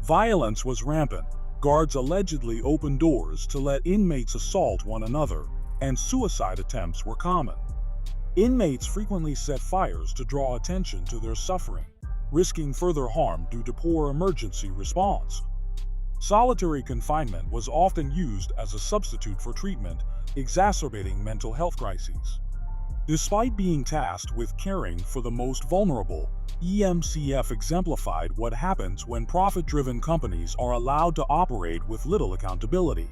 Violence was rampant. Guards allegedly opened doors to let inmates assault one another, and suicide attempts were common. Inmates frequently set fires to draw attention to their suffering, risking further harm due to poor emergency response. Solitary confinement was often used as a substitute for treatment, exacerbating mental health crises. Despite being tasked with caring for the most vulnerable, EMCF exemplified what happens when profit-driven companies are allowed to operate with little accountability.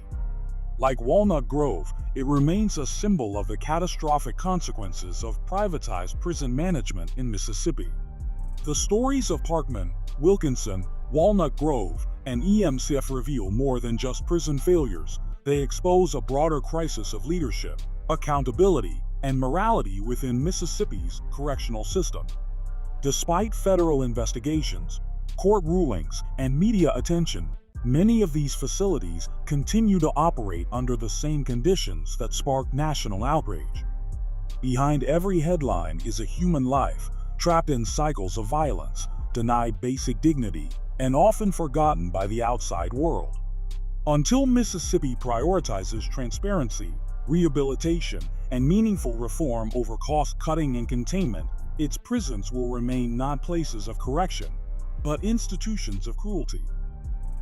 Like Walnut Grove, it remains a symbol of the catastrophic consequences of privatized prison management in Mississippi. The stories of Parchman, Wilkinson, Walnut Grove, and EMCF reveal more than just prison failures. They expose a broader crisis of leadership, accountability, and morality within Mississippi's correctional system. Despite federal investigations, court rulings, and media attention, many of these facilities continue to operate under the same conditions that sparked national outrage. Behind every headline is a human life, trapped in cycles of violence, denied basic dignity, and often forgotten by the outside world. Until Mississippi prioritizes transparency, rehabilitation, and meaningful reform over cost-cutting and containment, its prisons will remain not places of correction, but institutions of cruelty.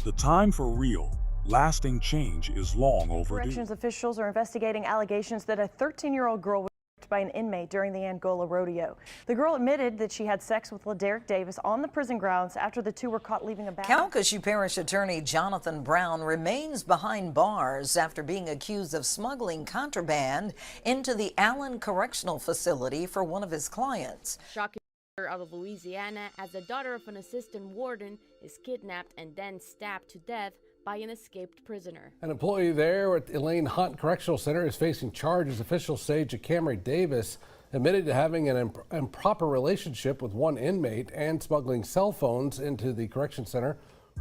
The time for real, lasting change is long overdue. Corrections officials are investigating allegations that a 13-year-old girl was raped by an inmate during the Angola rodeo. The girl admitted that she had sex with LaDerrick Davis on the prison grounds after the two were caught leaving a bathroom. Calcasieu Parish Attorney Jonathan Brown remains behind bars after being accused of smuggling contraband into the Allen Correctional Facility for one of his clients. Shocking out of Louisiana as the daughter of an assistant warden is kidnapped and then stabbed to death by an escaped prisoner. An employee there at Elayn Hunt Correctional Center is facing charges. Officials say Jacamry Davis admitted to having an improper relationship with one inmate and smuggling cell phones into the correction center.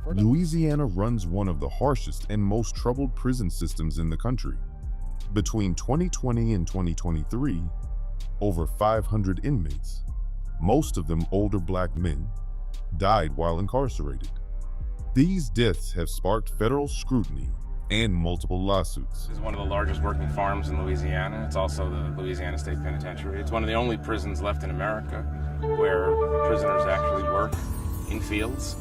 Louisiana runs one of the harshest and most troubled prison systems in the country. Between 2020 and 2023, over 500 inmates, most of them older black men, died while incarcerated. These deaths have sparked federal scrutiny and multiple lawsuits. This is one of the largest working farms in Louisiana. It's also the Louisiana State Penitentiary. It's one of the only prisons left in America where prisoners actually work in fields.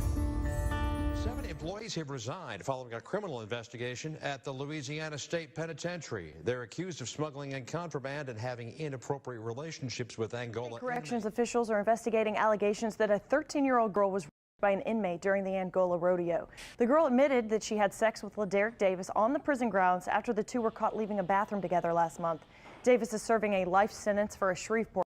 7 employees have resigned following a criminal investigation at the Louisiana State Penitentiary. They're accused of smuggling in contraband and having inappropriate relationships with Angola. Corrections officials are investigating allegations that a 13-year-old girl was raped by an inmate during the Angola rodeo. The girl admitted that she had sex with LaDerrick Davis on the prison grounds after the two were caught leaving a bathroom together last month. Davis is serving a life sentence for a Shreveport.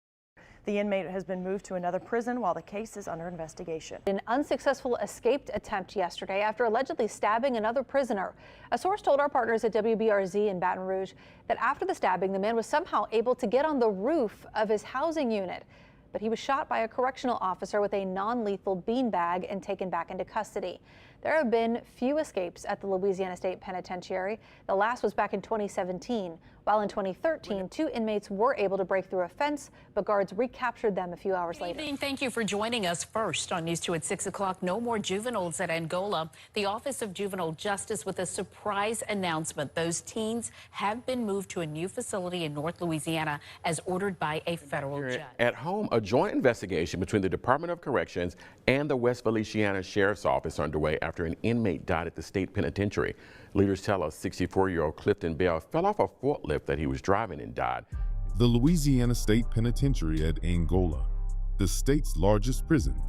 The inmate has been moved to another prison while the case is under investigation. An unsuccessful escaped attempt yesterday after allegedly stabbing another prisoner. A source told our partners at WBRZ in Baton Rouge that after the stabbing, the man was somehow able to get on the roof of his housing unit. But he was shot by a correctional officer with a non-lethal beanbag and taken back into custody. There have been few escapes at the Louisiana State Penitentiary. The last was back in 2017, while in 2013, 2 inmates were able to break through a fence, but guards recaptured them a few hours later. Good evening. Thank you for joining us. First on News 2 at 6 o'clock, no more juveniles at Angola. The Office of Juvenile Justice with a surprise announcement. Those teens have been moved to a new facility in North Louisiana as ordered by a federal judge. At home, a joint investigation between the Department of Corrections and the West Feliciana Sheriff's Office underway after an inmate died at the state penitentiary. Leaders tell us 64-year-old Clifton Bell fell off a forklift that he was driving and died. The Louisiana State Penitentiary at Angola, the state's largest prison,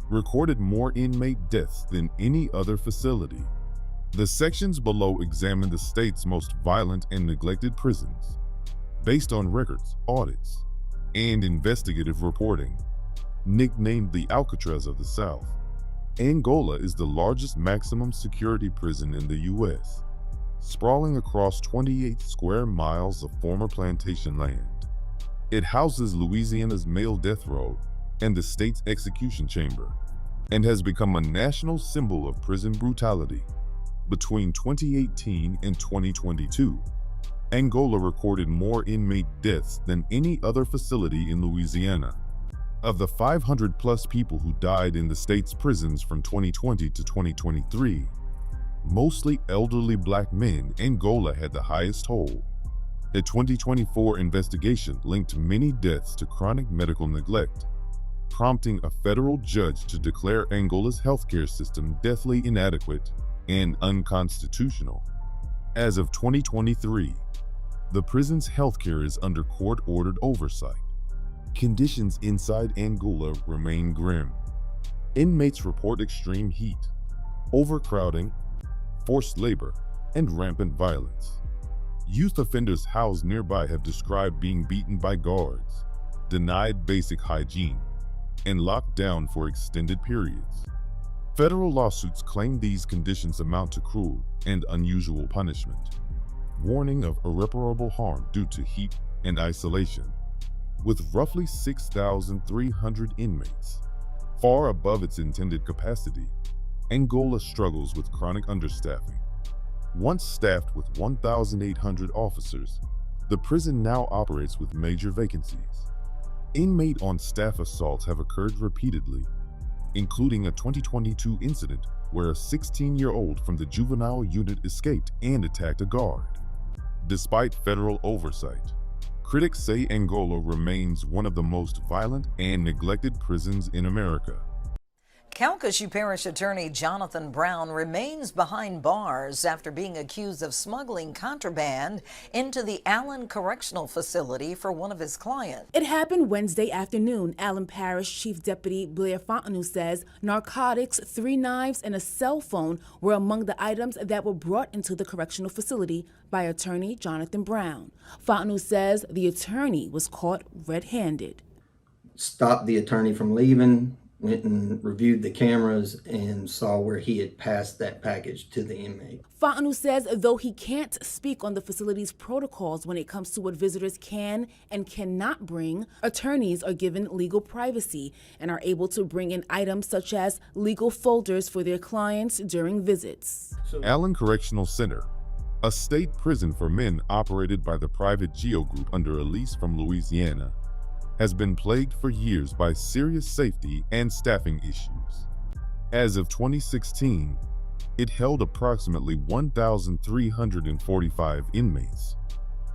recorded more inmate deaths than any other facility. The sections below examine the state's most violent and neglected prisons, based on records, audits, and investigative reporting. Nicknamed the Alcatraz of the South, Angola is the largest maximum security prison in the U.S., sprawling across 28 square miles of former plantation land. It houses Louisiana's male death row and the state's execution chamber, and has become a national symbol of prison brutality. Between 2018 and 2022, Angola recorded more inmate deaths than any other facility in Louisiana. Of the 500-plus people who died in the state's prisons from 2020 to 2023, mostly elderly black men, Angola had the highest toll. A 2024 investigation linked many deaths to chronic medical neglect, prompting a federal judge to declare Angola's healthcare system deathly inadequate and unconstitutional. As of 2023, the prison's healthcare is under court-ordered oversight. Conditions inside Angola remain grim. Inmates report extreme heat, overcrowding, forced labor, and rampant violence. Youth offenders housed nearby have described being beaten by guards, denied basic hygiene, and locked down for extended periods. Federal lawsuits claim these conditions amount to cruel and unusual punishment, warning of irreparable harm due to heat and isolation. With roughly 6,300 inmates, far above its intended capacity, Angola struggles with chronic understaffing. Once staffed with 1,800 officers, the prison now operates with major vacancies. Inmate on-staff assaults have occurred repeatedly, including a 2022 incident where a 16-year-old from the juvenile unit escaped and attacked a guard. Despite federal oversight, critics say Angola remains one of the most violent and neglected prisons in America. Calcasieu Parish Attorney Jonathan Brown remains behind bars after being accused of smuggling contraband into the Allen Correctional Facility for one of his clients. It happened Wednesday afternoon. Allen Parish Chief Deputy Blair Fontenot says narcotics, 3 knives, and a cell phone were among the items that were brought into the correctional facility by attorney Jonathan Brown. Fontenot says the attorney was caught red-handed. Stopped the attorney from leaving, went and reviewed the cameras and saw where he had passed that package to the inmate. Fontenot says though he can't speak on the facility's protocols when it comes to what visitors can and cannot bring, attorneys are given legal privacy and are able to bring in items such as legal folders for their clients during visits. Allen Correctional Center, a state prison for men operated by the private GEO Group under a lease from Louisiana, has been plagued for years by serious safety and staffing issues. As of 2016, it held approximately 1,345 inmates,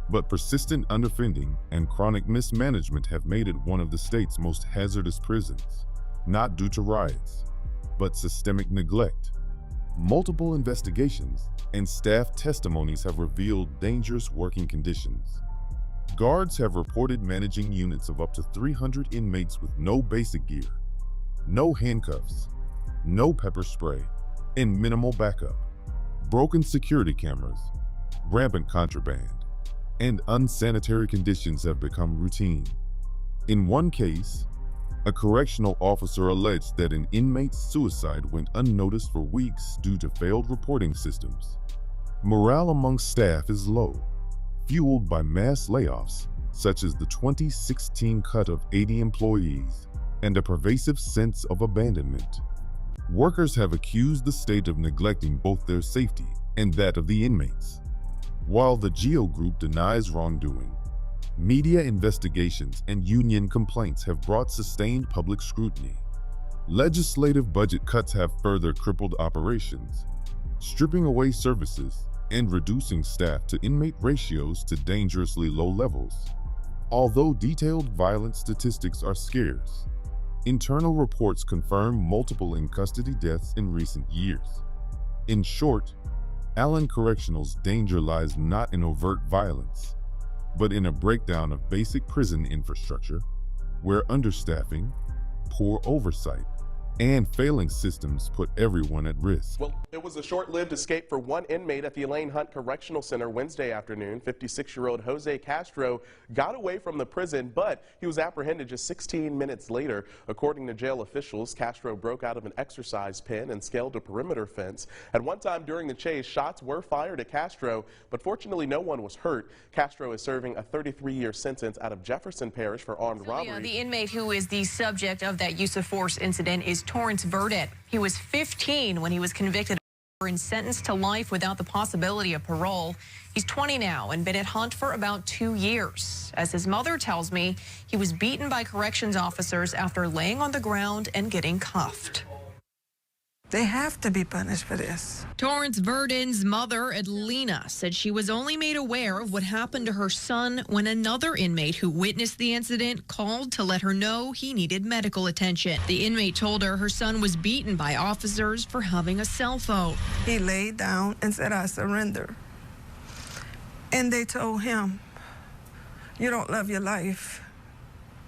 but persistent underfunding and chronic mismanagement have made it one of the state's most hazardous prisons, not due to riots, but systemic neglect. Multiple investigations and staff testimonies have revealed dangerous working conditions. Guards have reported managing units of up to 300 inmates with no basic gear, no handcuffs, no pepper spray, and minimal backup. Broken security cameras, rampant contraband, and unsanitary conditions have become routine. In one case, a correctional officer alleged that an inmate's suicide went unnoticed for weeks due to failed reporting systems. Morale among staff is low, fueled by mass layoffs, such as the 2016 cut of 80 employees, and a pervasive sense of abandonment. Workers have accused the state of neglecting both their safety and that of the inmates. While the GEO Group denies wrongdoing, media investigations and union complaints have brought sustained public scrutiny. Legislative budget cuts have further crippled operations, stripping away services and reducing staff to inmate ratios to dangerously low levels. Although detailed violence statistics are scarce, internal reports confirm multiple in-custody deaths in recent years. In short, Allen Correctional's danger lies not in overt violence, but in a breakdown of basic prison infrastructure, where understaffing, poor oversight, and failing systems put everyone at risk. Well, it was a short-lived escape for one inmate at the Elayn Hunt Correctional Center Wednesday afternoon. 56-year-old Jose Castro got away from the prison, but he was apprehended just 16 minutes later. According to jail officials, Castro broke out of an exercise pen and scaled a perimeter fence. At one time during the chase, shots were fired at Castro, but fortunately no one was hurt. Castro is serving a 33-year sentence out of Jefferson Parish for armed robbery. The inmate who is the subject of that use of force incident is Torrance Verdett. He was 15 when he was convicted and sentenced to life without the possibility of parole. He's 20 now and been at Hunt for about 2 years. As his mother tells me, he was beaten by corrections officers after laying on the ground and getting cuffed. They have to be punished for this. Torrance Verdon's mother, Adelina, said she was only made aware of what happened to her son when another inmate who witnessed the incident called to let her know he needed medical attention. The inmate told her son was beaten by officers for having a cell phone. He laid down and said, "I surrender." And they told him, "You don't love your life."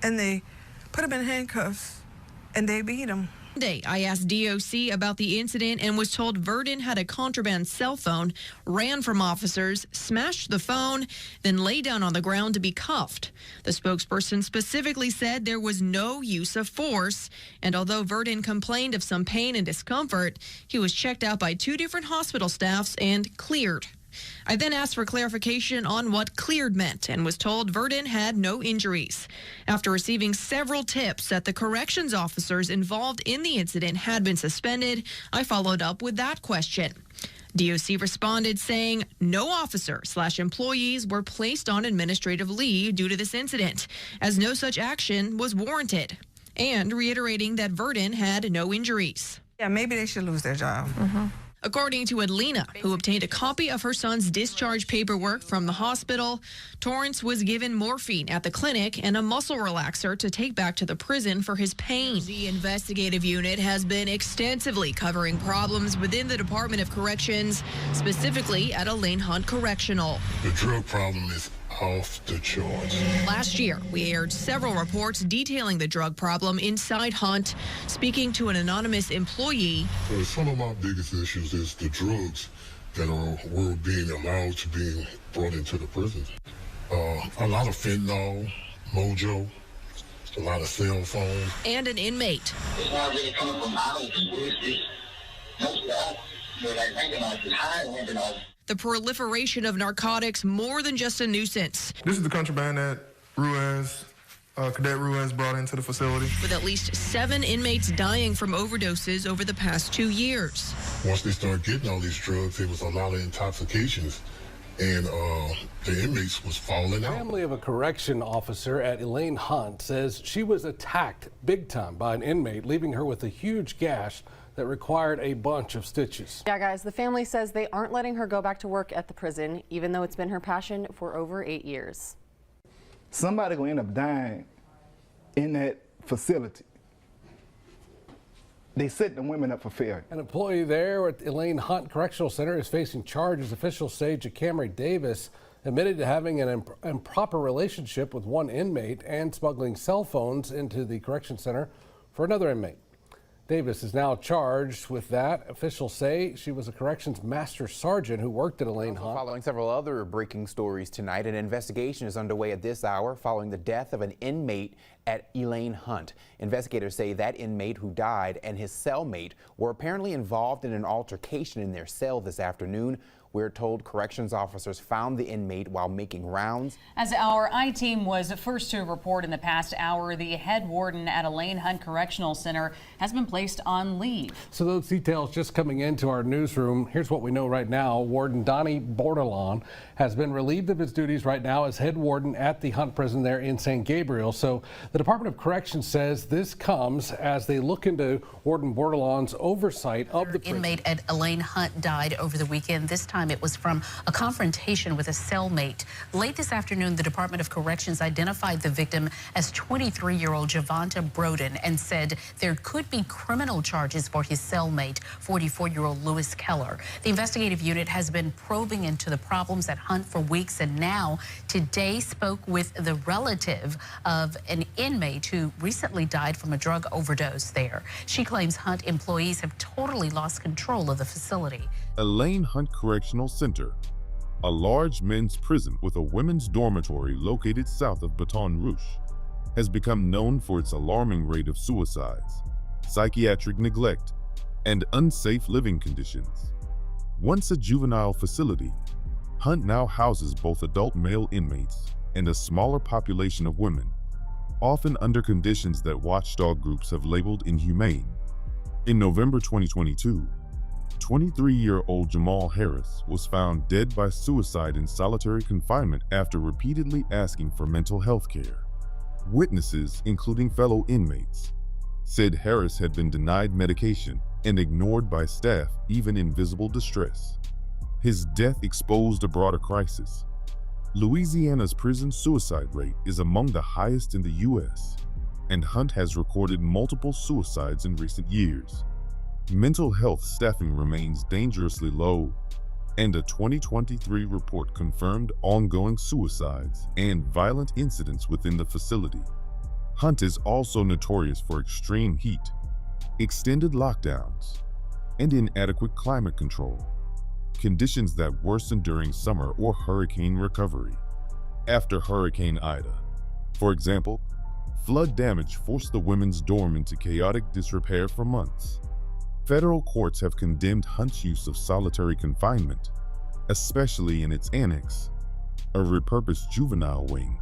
And they put him in handcuffs and they beat him. Monday, I asked DOC about the incident and was told Verdon had a contraband cell phone, ran from officers, smashed the phone, then lay down on the ground to be cuffed. The spokesperson specifically said there was no use of force, and although Verdon complained of some pain and discomfort, he was checked out by 2 different hospital staffs and cleared. I then asked for clarification on what cleared meant and was told Verdon had no injuries. After receiving several tips that the corrections officers involved in the incident had been suspended, I followed up with that question. DOC responded saying no officer/employees were placed on administrative leave due to this incident, as no such action was warranted, and reiterating that Verdon had no injuries. Yeah, maybe they should lose their job. According to Adelina, who obtained a copy of her son's discharge paperwork from the hospital, Torrance was given morphine at the clinic and a muscle relaxer to take back to the prison for his pain. The investigative unit has been extensively covering problems within the Department of Corrections, specifically at Elayn Hunt Correctional. The drug problem is off the charts. Last year, we aired several reports detailing the drug problem inside Hunt. Speaking to an anonymous employee, Some of my biggest issues is the drugs that were being allowed to be brought into the prisons. A lot of fentanyl, mojo, a lot of cell phones. And an inmate. It's not really coming from house. It's most of us, like fentanyl is high fentanyl. The proliferation of narcotics more than just a nuisance. This is the contraband that Cadet Ruiz brought into the facility. With at least 7 inmates dying from overdoses over the past 2 years. Once they started getting all these drugs, there was a lot of intoxications, and the inmates was falling out. Family of a correction officer at Elayn Hunt says she was attacked big time by an inmate, leaving her with a huge gash that required a bunch of stitches. Yeah, guys, the family says they aren't letting her go back to work at the prison, even though it's been her passion for over 8 years. Somebody gonna end up dying in that facility. They set the women up for failure. An employee there at Elayn Hunt Correctional Center is facing charges. Officials say Jacamry Davis admitted to having an improper relationship with one inmate and smuggling cell phones into the correction center for another inmate. Davis is now charged with that. Officials say she was a corrections master sergeant who worked at Elayn Hunt. Following several other breaking stories tonight, an investigation is underway at this hour following the death of an inmate at Elayn Hunt. Investigators say that inmate who died and his cellmate were apparently involved in an altercation in their cell this afternoon. We're told corrections officers found the inmate while making rounds. As our I-team was first to report in the past hour, the head warden at Elayn Hunt Correctional Center has been placed on leave. So those details just coming into our newsroom. Here's what we know right now. Warden Donnie Bordelon has been relieved of his duties right now as head warden at the Hunt prison there in St. Gabriel. So the Department of Corrections says this comes as they look into Warden Bordelon's oversight of the prison. Inmate at Elayn Hunt died over the weekend. This time it was from a confrontation with a cellmate. Late this afternoon, the Department of Corrections identified the victim as 23-year-old Javonta Broden and said there could be criminal charges for his cellmate, 44-year-old Lewis Keller. The investigative unit has been probing into the problems at Hunt for weeks, and now today spoke with the relative of an inmate who recently died from a drug overdose there. She claims Hunt employees have totally lost control of the facility. Elayn Hunt Correctional Center, a large men's prison with a women's dormitory located south of Baton Rouge, has become known for its alarming rate of suicides, psychiatric neglect, and unsafe living conditions. Once a juvenile facility, Hunt now houses both adult male inmates and a smaller population of women, often under conditions that watchdog groups have labeled inhumane. In November 2022, 23-year-old Jamal Harris was found dead by suicide in solitary confinement after repeatedly asking for mental health care. Witnesses, including fellow inmates, said Harris had been denied medication and ignored by staff even in visible distress. His death exposed a broader crisis. Louisiana's prison suicide rate is among the highest in the U.S., and Hunt has recorded multiple suicides in recent years. Mental health staffing remains dangerously low, and a 2023 report confirmed ongoing suicides and violent incidents within the facility. Hunt is also notorious for extreme heat, extended lockdowns, and inadequate climate control, conditions that worsen during summer or hurricane recovery. After Hurricane Ida, for example, flood damage forced the women's dorm into chaotic disrepair for months. Federal courts have condemned Hunt's use of solitary confinement, especially in its annex, a repurposed juvenile wing,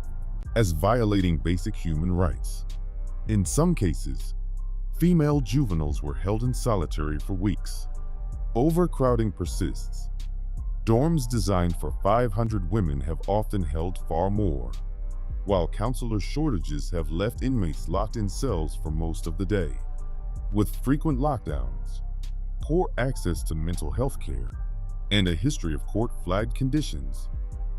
as violating basic human rights. In some cases, female juveniles were held in solitary for weeks. Overcrowding persists. Dorms designed for 500 women have often held far more, while counselor shortages have left inmates locked in cells for most of the day. With frequent lockdowns, poor access to mental health care, and a history of court-flagged conditions,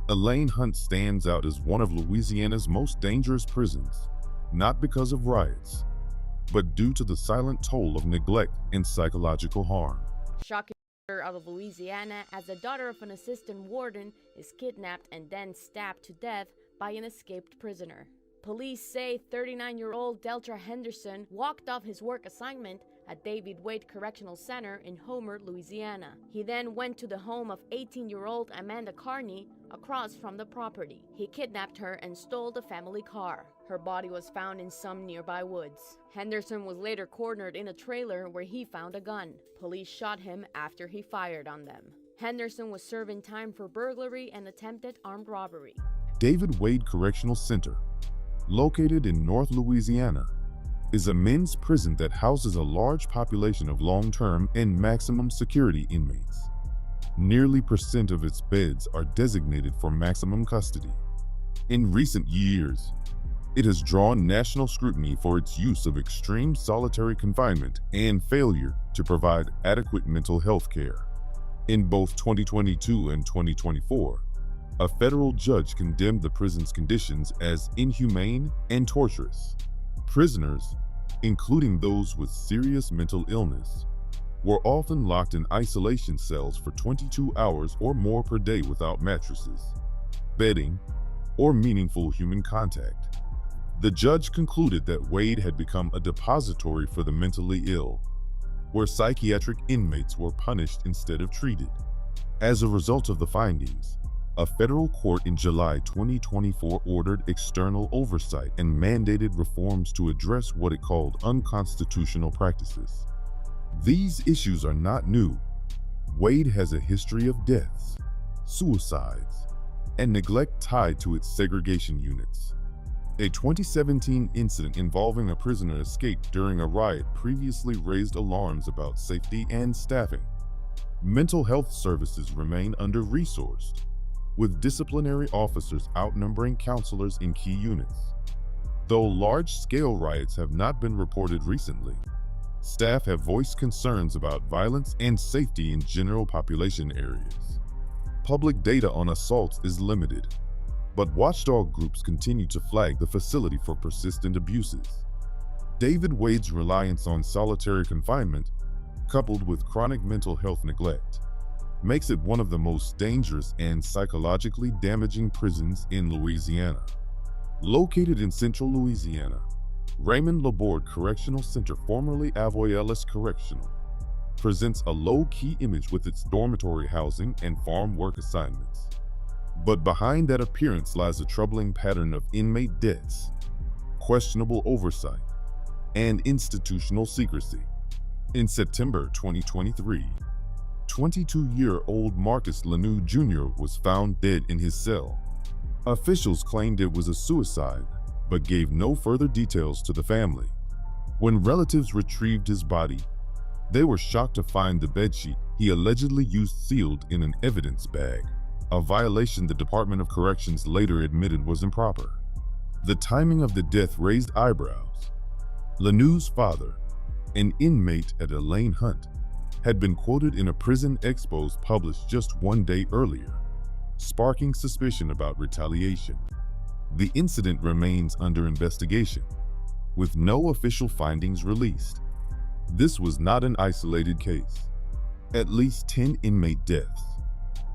Elayn Hunt stands out as one of Louisiana's most dangerous prisons, not because of riots, but due to the silent toll of neglect and psychological harm. Shocking out of Louisiana as the daughter of an assistant warden is kidnapped and then stabbed to death by an escaped prisoner. Police say 39-year-old Deltra Henderson walked off his work assignment at David Wade Correctional Center in Homer, Louisiana. He then went to the home of 18-year-old Amanda Carney across from the property. He kidnapped her and stole the family car. Her body was found in some nearby woods. Henderson was later cornered in a trailer where he found a gun. Police shot him after he fired on them. Henderson was serving time for burglary and attempted armed robbery. David Wade Correctional Center, located in North Louisiana, is a men's prison that houses a large population of long-term and maximum security inmates. Nearly % of its beds are designated for maximum custody. In recent years, it has drawn national scrutiny for its use of extreme solitary confinement and failure to provide adequate mental health care. In both 2022 and 2024, a federal judge condemned the prison's conditions as inhumane and torturous. Prisoners, including those with serious mental illness, were often locked in isolation cells for 22 hours or more per day without mattresses, bedding, or meaningful human contact. The judge concluded that Wade had become a depository for the mentally ill, where psychiatric inmates were punished instead of treated. As a result of the findings, a federal court in July 2024 ordered external oversight and mandated reforms to address what it called unconstitutional practices. These issues are not new. Wade has a history of deaths, suicides, and neglect tied to its segregation units. A 2017 incident involving a prisoner escaped during a riot previously raised alarms about safety and staffing. Mental health services remain under-resourced, with disciplinary officers outnumbering counselors in key units. Though large-scale riots have not been reported recently, staff have voiced concerns about violence and safety in general population areas. Public data on assaults is limited, but watchdog groups continue to flag the facility for persistent abuses. David Wade's reliance on solitary confinement, coupled with chronic mental health neglect, makes it one of the most dangerous and psychologically damaging prisons in Louisiana. Located in central Louisiana, Raymond Laborde Correctional Center, formerly Avoyelles Correctional, presents a low-key image with its dormitory housing and farm work assignments. But behind that appearance lies a troubling pattern of inmate deaths, questionable oversight, and institutional secrecy. In September 2023, 22-year-old Marcus Lanou Jr. was found dead in his cell. Officials claimed it was a suicide, but gave no further details to the family. When relatives retrieved his body, they were shocked to find the bedsheet he allegedly used sealed in an evidence bag, a violation the Department of Corrections later admitted was improper. The timing of the death raised eyebrows. Lanou's father, an inmate at Elayn Hunt, had been quoted in a prison expose published just one day earlier, sparking suspicion about retaliation. The incident remains under investigation, with no official findings released. This was not an isolated case. At least 10 inmate deaths,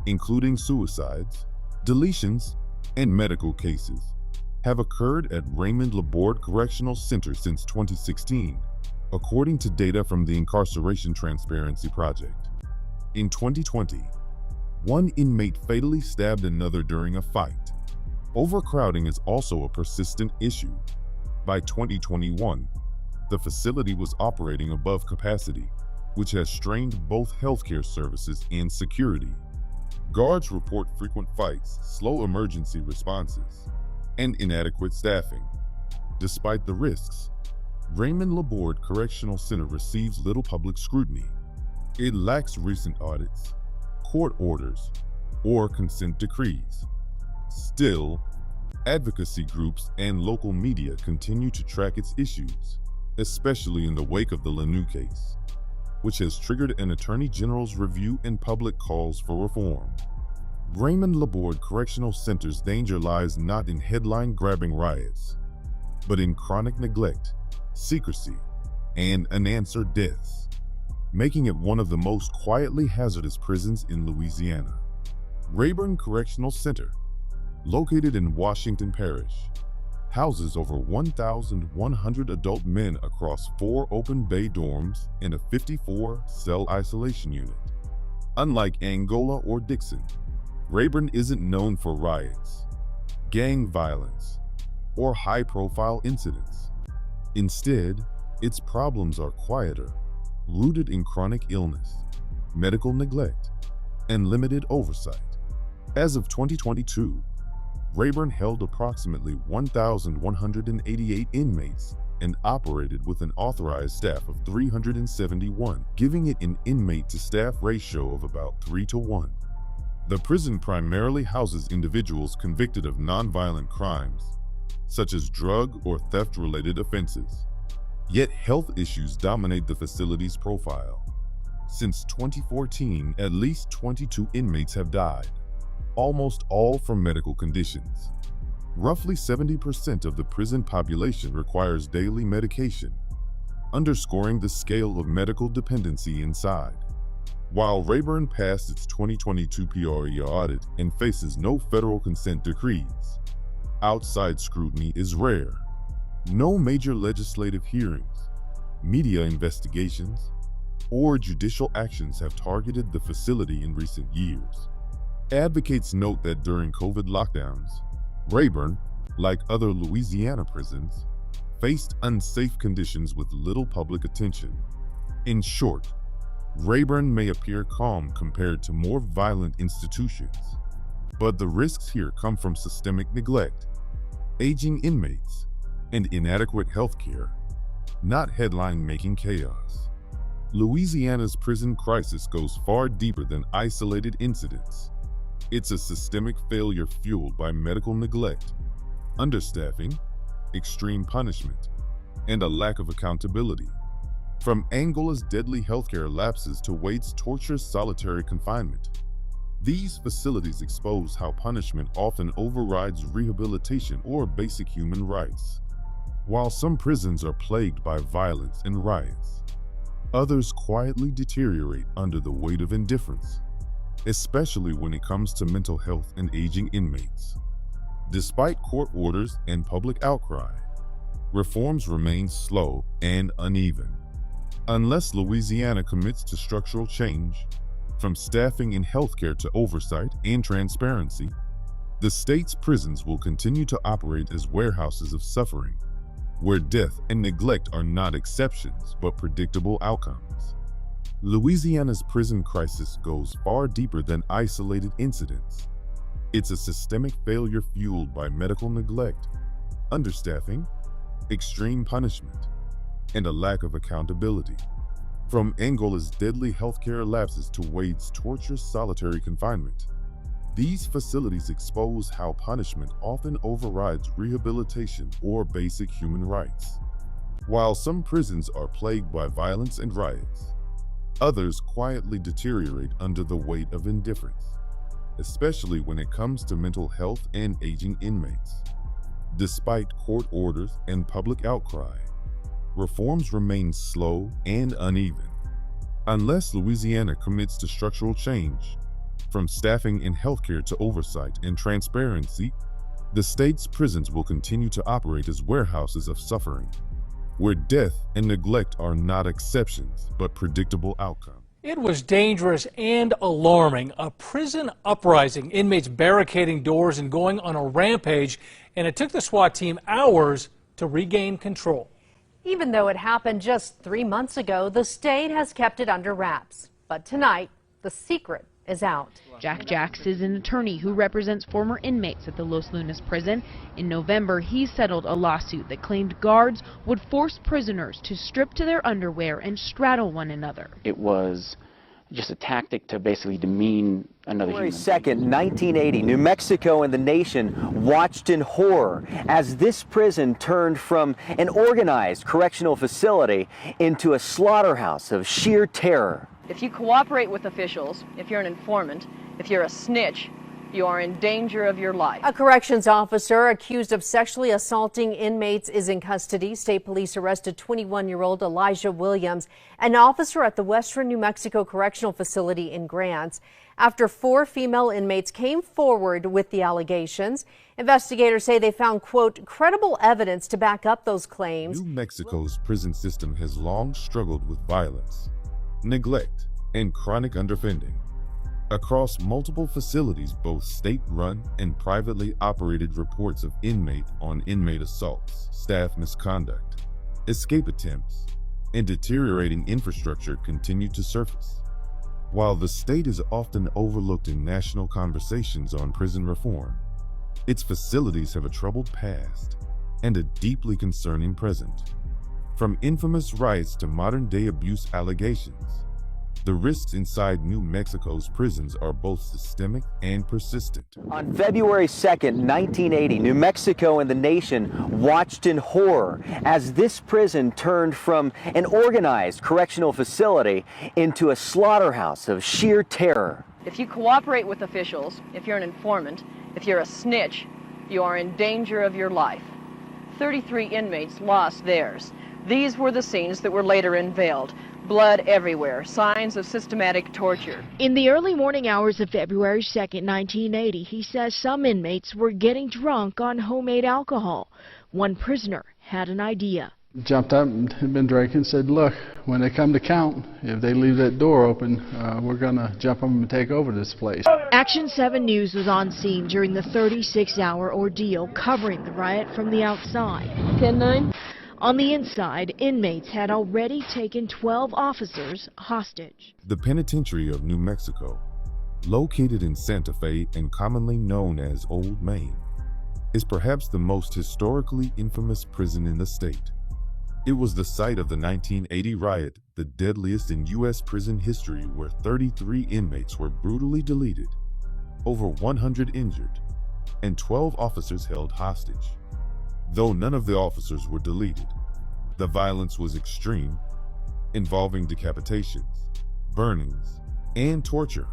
including suicides, deletions, and medical cases, have occurred at Raymond Laborde Correctional Center since 2016, according to data from the Incarceration Transparency Project. In 2020, one inmate fatally stabbed another during a fight. Overcrowding is also a persistent issue. By 2021, the facility was operating above capacity, which has strained both healthcare services and security. Guards report frequent fights, slow emergency responses, and inadequate staffing. Despite the risks, Raymond Laborde Correctional Center receives little public scrutiny. It lacks recent audits, court orders, or consent decrees. Still, advocacy groups and local media continue to track its issues, especially in the wake of the Lanu case, which has triggered an Attorney General's review and public calls for reform. Raymond Laborde Correctional Center's danger lies not in headline-grabbing riots, but in chronic neglect, secrecy, and unanswered deaths, making it one of the most quietly hazardous prisons in Louisiana. Rayburn Correctional Center, located in Washington Parish, houses over 1,100 adult men across 4 open bay dorms and a 54-cell isolation unit. Unlike Angola or Dixon, Rayburn isn't known for riots, gang violence, or high-profile incidents. Instead, its problems are quieter, rooted in chronic illness, medical neglect, and limited oversight. As of 2022, Rayburn held approximately 1,188 inmates and operated with an authorized staff of 371, giving it an inmate-to-staff ratio of about 3:1. The prison primarily houses individuals convicted of nonviolent crimes, such as drug or theft-related offenses. Yet health issues dominate the facility's profile. Since 2014, at least 22 inmates have died, almost all from medical conditions. Roughly 70% of the prison population requires daily medication, underscoring the scale of medical dependency inside. While Rayburn passed its 2022 PRE audit and faces no federal consent decrees, outside scrutiny is rare. No major legislative hearings, media investigations, or judicial actions have targeted the facility in recent years. Advocates note that during COVID lockdowns, Rayburn, like other Louisiana prisons, faced unsafe conditions with little public attention. In short, Rayburn may appear calm compared to more violent institutions, but the risks here come from systemic neglect, aging inmates, and inadequate health care, not headline-making chaos. Louisiana's prison crisis goes far deeper than isolated incidents. It's a systemic failure fueled by medical neglect, understaffing, extreme punishment, and a lack of accountability. From Angola's deadly healthcare lapses to Wade's torturous solitary confinement, these facilities expose how punishment often overrides rehabilitation or basic human rights. While some prisons are plagued by violence and riots, others quietly deteriorate under the weight of indifference, especially when it comes to mental health and aging inmates. Despite court orders and public outcry, reforms remain slow and uneven. Unless Louisiana commits to structural change, from staffing in healthcare to oversight and transparency, the state's prisons will continue to operate as warehouses of suffering, where death and neglect are not exceptions but predictable outcomes. Louisiana's prison crisis goes far deeper than isolated incidents. It's a systemic failure fueled by medical neglect, understaffing, extreme punishment, and a lack of accountability. From Angola's deadly healthcare lapses to Wade's torturous solitary confinement, these facilities expose how punishment often overrides rehabilitation or basic human rights. While some prisons are plagued by violence and riots, Others quietly deteriorate under the weight of indifference, especially when it comes to mental health and aging inmates. Despite court orders and public outcry, reforms remain slow and uneven. Unless Louisiana commits to structural change, from staffing in healthcare to oversight and transparency, the state's prisons will continue to operate as warehouses of suffering, where death and neglect are not exceptions, but predictable outcomes. It was dangerous and alarming. A prison uprising, inmates barricading doors and going on a rampage, and it took the SWAT team hours to regain control. Even though it happened just 3 months ago, the state has kept it under wraps. But tonight, the secret is out. Jack Jacks is an attorney who represents former inmates at the Los Lunas prison. In November, he settled a lawsuit that claimed guards would force prisoners to strip to their underwear and straddle one another. It was just a tactic to basically demean another human. February 2nd, 1980, New Mexico and the nation watched in horror as this prison turned from an organized correctional facility into a slaughterhouse of sheer terror. If you cooperate with officials, if you're an informant, if you're a snitch, you are in danger of your life. A corrections officer accused of sexually assaulting inmates is in custody. State police arrested 21-year-old Elijah Williams, an officer at the Western New Mexico Correctional Facility in Grants, after 4 female inmates came forward with the allegations. Investigators say they found, quote, credible evidence to back up those claims. New Mexico's prison system has long struggled with violence, neglect, and chronic underfunding. Across multiple facilities, both state-run and privately operated, reports of inmate-on-inmate assaults, staff misconduct, escape attempts, and deteriorating infrastructure continue to surface. While the state is often overlooked in national conversations on prison reform, its facilities have a troubled past and a deeply concerning present. From infamous riots to modern-day abuse allegations, the risks inside New Mexico's prisons are both systemic and persistent. On February 2nd, 1980, New Mexico and the nation watched in horror as this prison turned from an organized correctional facility into a slaughterhouse of sheer terror. If you cooperate with officials, if you're an informant, if you're a snitch, you are in danger of your life. 33 inmates lost theirs. These were the scenes that were later unveiled. Blood everywhere, signs of systematic torture. In the early morning hours of February 2nd, 1980, he says some inmates were getting drunk on homemade alcohol. One prisoner had an idea. Jumped up and had been drinking, said, look, when they come to count, if they leave that door open, we're going to jump them and take over this place. Action 7 News was on scene during the 36-hour ordeal, covering the riot from the outside. 10-9. On the inside, inmates had already taken 12 officers hostage. The Penitentiary of New Mexico, located in Santa Fe and commonly known as Old Main, is perhaps the most historically infamous prison in the state. It was the site of the 1980 riot, the deadliest in U.S. prison history, where 33 inmates were brutally deleted, over 100 injured, and 12 officers held hostage. Though none of the officers were deleted, the violence was extreme, involving decapitations, burnings, and torture.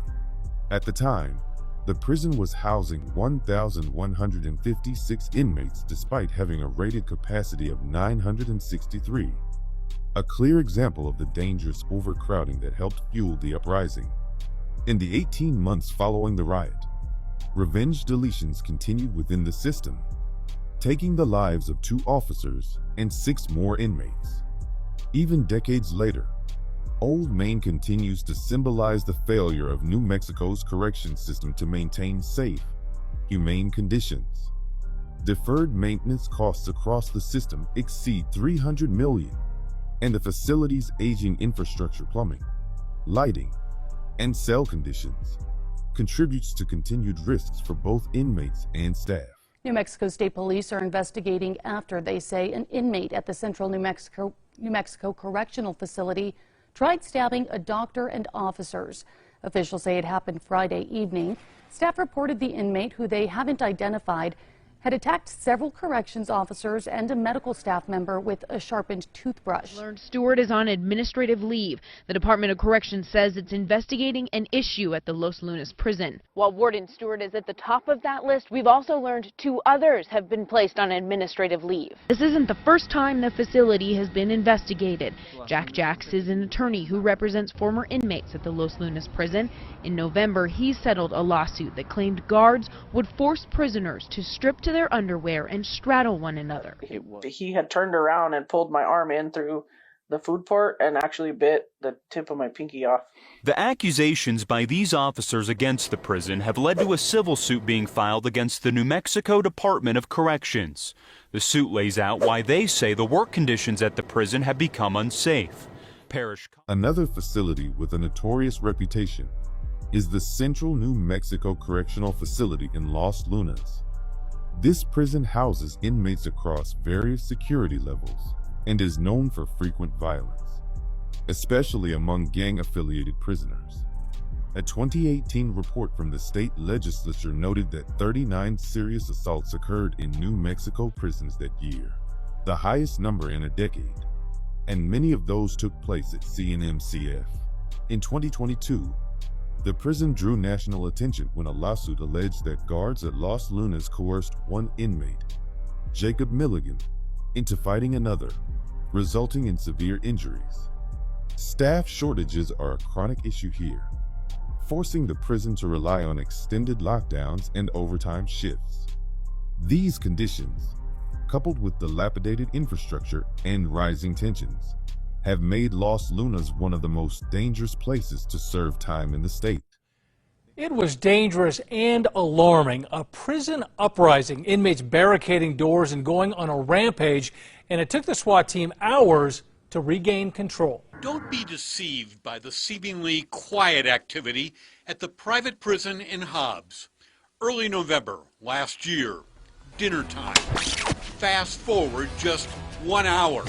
At the time, the prison was housing 1,156 inmates despite having a rated capacity of 963, a clear example of the dangerous overcrowding that helped fuel the uprising. In the 18 months following the riot, revenge deletions continued within the system, taking the lives of 2 officers and 6 more inmates. Even decades later, Old Main continues to symbolize the failure of New Mexico's correction system to maintain safe, humane conditions. Deferred maintenance costs across the system exceed $300 million, and the facility's aging infrastructure, plumbing, lighting, and cell conditions contributes to continued risks for both inmates and staff. New Mexico State Police are investigating after they say an inmate at the Central New Mexico Correctional Facility tried stabbing a doctor and officers. Officials say it happened Friday evening. Staff reported the inmate, who they haven't identified, had attacked several corrections officers and a medical staff member with a sharpened toothbrush. Learned Stewart is on administrative leave. The Department of Corrections says it's investigating an issue at the Los Lunas prison. While Warden Stewart is at the top of that list, we've also learned 2 others have been placed on administrative leave. This isn't the first time the facility has been investigated. Jack Jacks is an attorney who represents former inmates at the Los Lunas prison. In November, he settled a lawsuit that claimed guards would force prisoners to strip to their underwear and straddle one another. He had turned around and pulled my arm in through the food port and actually bit the tip of my pinky off. The accusations by these officers against the prison have led to a civil suit being filed against the New Mexico Department of Corrections. The suit lays out why they say the work conditions at the prison have become unsafe. Another facility with a notorious reputation is the Central New Mexico Correctional Facility in Los Lunas. This prison houses inmates across various security levels and is known for frequent violence, especially among gang-affiliated prisoners. A 2018 report from the state legislature noted that 39 serious assaults occurred in New Mexico prisons that year, the highest number in a decade, and many of those took place at CNMCF. In 2022, the prison drew national attention when a lawsuit alleged that guards at Los Lunas coerced one inmate, Jacob Milligan, into fighting another, resulting in severe injuries. Staff shortages are a chronic issue here, forcing the prison to rely on extended lockdowns and overtime shifts. These conditions, coupled with dilapidated infrastructure and rising tensions, have made Los Lunas one of the most dangerous places to serve time in the state. It was dangerous and alarming. A prison uprising, inmates barricading doors and going on a rampage, and it took the SWAT team hours to regain control. Don't be deceived by the seemingly quiet activity at the private prison in Hobbs. Early November last year, dinner time. Fast forward just 1 hour,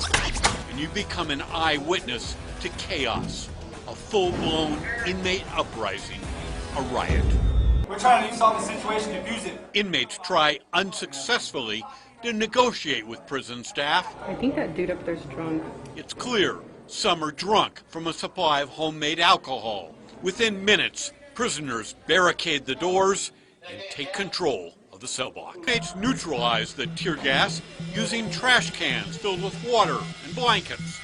and you become an eyewitness to chaos, a full-blown inmate uprising, a riot. We're trying to solve the situation, defuse it. Inmates try unsuccessfully to negotiate with prison staff. I think that dude up there's drunk. It's clear some are drunk from a supply of homemade alcohol. Within minutes, prisoners barricade the doors and take control of the cell block. Inmates neutralize the tear gas using trash cans filled with water and blankets.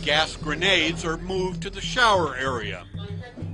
Gas grenades are moved to the shower area.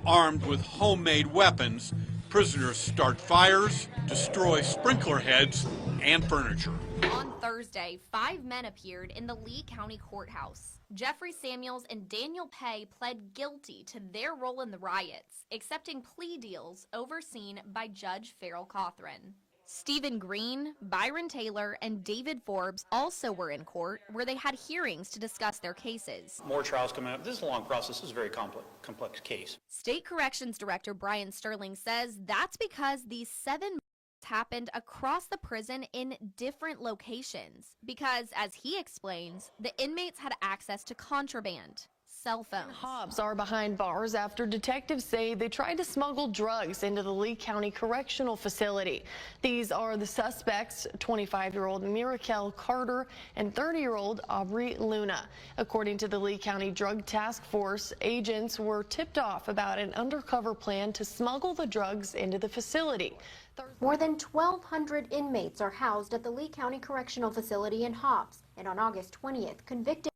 Armed with homemade weapons, prisoners start fires, destroy sprinkler heads, and furniture. On Thursday, 5 men appeared in the Lee County Courthouse. Jeffrey Samuels and Daniel Pay pled guilty to their role in the riots, accepting plea deals overseen by Judge Farrell Cothran. Stephen Green, Byron Taylor, and David Forbes also were in court, where they had hearings to discuss their cases. More trials coming up. This is a long process. This is a very complex case. State Corrections Director Brian Sterling says that's because these 7 happened across the prison in different locations. Because, as he explains, the inmates had access to contraband. Cell phones. Hobbs are behind bars after detectives say they tried to smuggle drugs into the Lee County Correctional Facility. These are the suspects, 25-year-old Mirakel Carter and 30-year-old Aubrey Luna. According to the Lee County Drug Task Force, agents were tipped off about an undercover plan to smuggle the drugs into the facility. More than 1,200 inmates are housed at the Lee County Correctional Facility in Hobbs, and on August 20th, convicted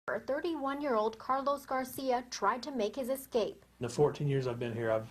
31-year-old Carlos Garcia tried to make his escape. In the 14 years I've been here,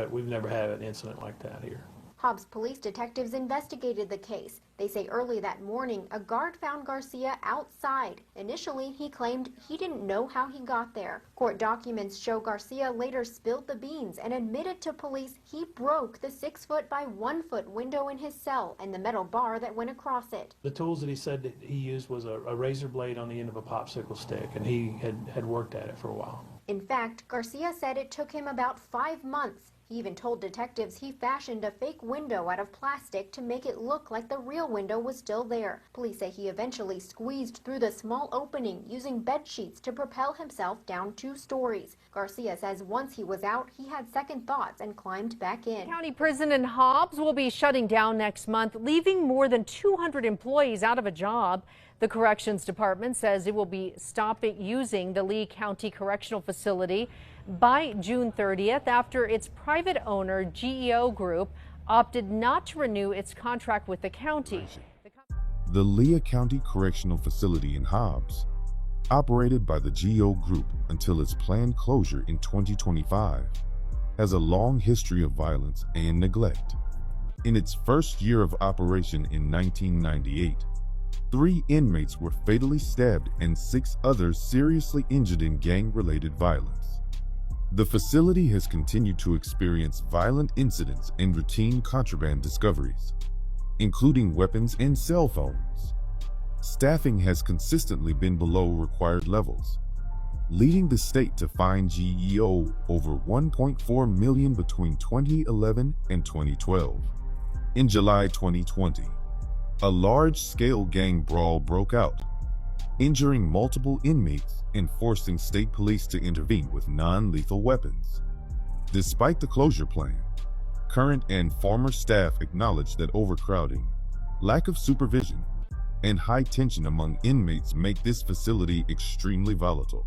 we've never had an incident like that here. Hobbs police detectives investigated the case. They say early that morning, a guard found Garcia outside. Initially, he claimed he didn't know how he got there. Court documents show Garcia later spilled the beans and admitted to police he broke the 6-foot by 1-foot window in his cell and the metal bar that went across it. The tools that he said that he used was a razor blade on the end of a popsicle stick, and he had worked at it for a while. In fact, Garcia said it took him about 5 months. He even told detectives he fashioned a fake window out of plastic to make it look like the real window was still there. Police say he eventually squeezed through the small opening using bed sheets to propel himself down 2 stories. Garcia says once he was out, he had second thoughts and climbed back in. County Prison in Hobbs will be shutting down next month, leaving more than 200 employees out of a job. The Corrections Department says it will be stopping using the Lee County Correctional Facility by June 30th after its private owner, GEO Group, opted not to renew its contract with the county. The Lee County Correctional Facility in Hobbs, operated by the GEO Group until its planned closure in 2025, has a long history of violence and neglect. In its first year of operation in 1998, 3 inmates were fatally stabbed and 6 others seriously injured in gang-related violence. The facility has continued to experience violent incidents and routine contraband discoveries, including weapons and cell phones. Staffing has consistently been below required levels, leading the state to fine GEO over $1.4 million between 2011 and 2012. In July 2020, a large-scale gang brawl broke out, injuring multiple inmates and forcing state police to intervene with non-lethal weapons. Despite the closure plan, current and former staff acknowledged that overcrowding, lack of supervision, and high tension among inmates make this facility extremely volatile.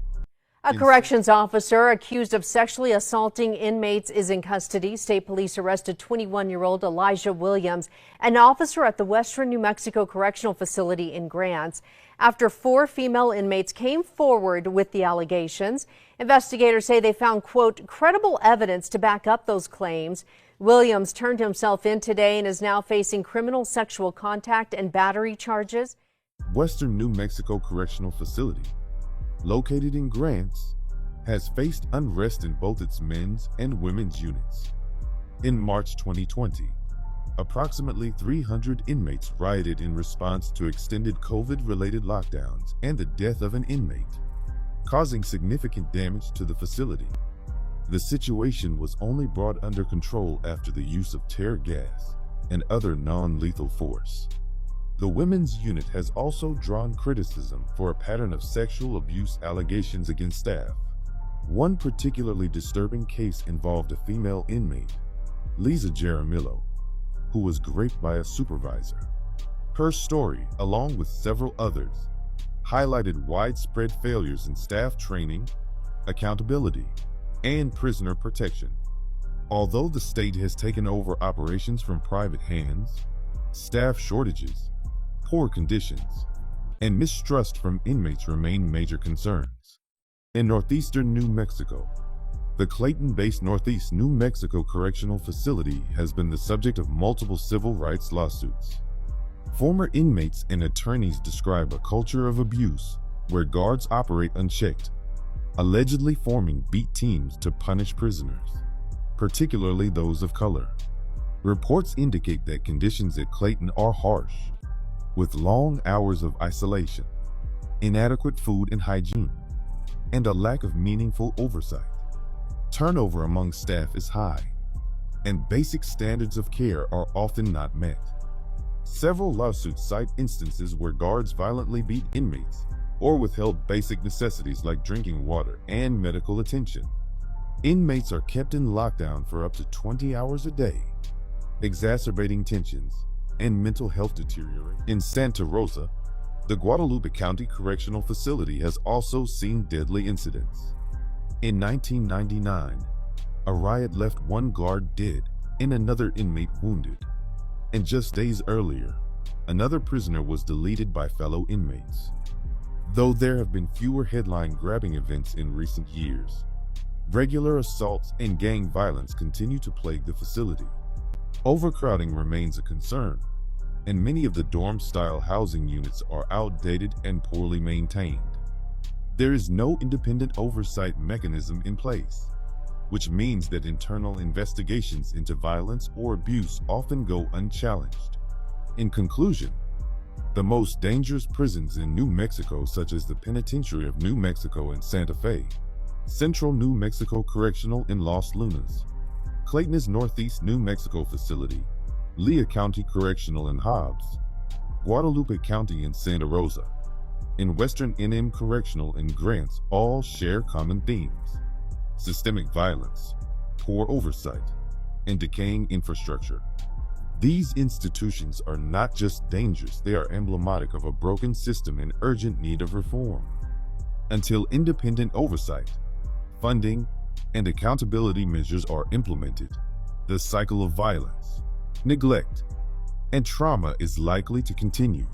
A corrections officer accused of sexually assaulting inmates is in custody. State police arrested 21-year-old Elijah Williams, an officer at the Western New Mexico Correctional Facility in Grants, after 4 female inmates came forward with the allegations. Investigators say they found, quote, credible evidence to back up those claims. Williams turned himself in today and is now facing criminal sexual contact and battery charges. Western New Mexico Correctional Facility, located in Grants, has faced unrest in both its men's and women's units. In March 2020, approximately 300 inmates rioted in response to extended COVID-related lockdowns and the death of an inmate, causing significant damage to the facility. The situation was only brought under control after the use of tear gas and other non-lethal force. The women's unit has also drawn criticism for a pattern of sexual abuse allegations against staff. One particularly disturbing case involved a female inmate, Lisa Jaramillo, who was raped by a supervisor. Her story, along with several others, highlighted widespread failures in staff training, accountability, and prisoner protection. Although the state has taken over operations from private hands, staff shortages, poor conditions, and mistrust from inmates remain major concerns. In northeastern New Mexico, the Clayton-based Northeast New Mexico Correctional Facility has been the subject of multiple civil rights lawsuits. Former inmates and attorneys describe a culture of abuse where guards operate unchecked, allegedly forming beat teams to punish prisoners, particularly those of color. Reports indicate that conditions at Clayton are harsh, with long hours of isolation, inadequate food and hygiene, and a lack of meaningful oversight. Turnover among staff is high, and basic standards of care are often not met. Several lawsuits cite instances where guards violently beat inmates or withheld basic necessities like drinking water and medical attention. Inmates are kept in lockdown for up to 20 hours a day, exacerbating tensions and mental health deterioration. In Santa Rosa, the Guadalupe County Correctional Facility has also seen deadly incidents. In 1999, a riot left one guard dead and another inmate wounded. And just days earlier, another prisoner was deleted by fellow inmates. Though there have been fewer headline-grabbing events in recent years, regular assaults and gang violence continue to plague the facility. Overcrowding remains a concern, and many of the dorm-style housing units are outdated and poorly maintained. There is no independent oversight mechanism in place, which means that internal investigations into violence or abuse often go unchallenged. In conclusion, the most dangerous prisons in New Mexico, such as the Penitentiary of New Mexico in Santa Fe, Central New Mexico Correctional in Los Lunas, Clayton's Northeast New Mexico Facility, Lea County Correctional in Hobbs, Guadalupe County in Santa Rosa, and Western NM Correctional in Grants all share common themes: systemic violence, poor oversight, and decaying infrastructure. These institutions are not just dangerous, they are emblematic of a broken system in urgent need of reform. Until independent oversight, funding, and accountability measures are implemented, the cycle of violence, neglect, and trauma is likely to continue.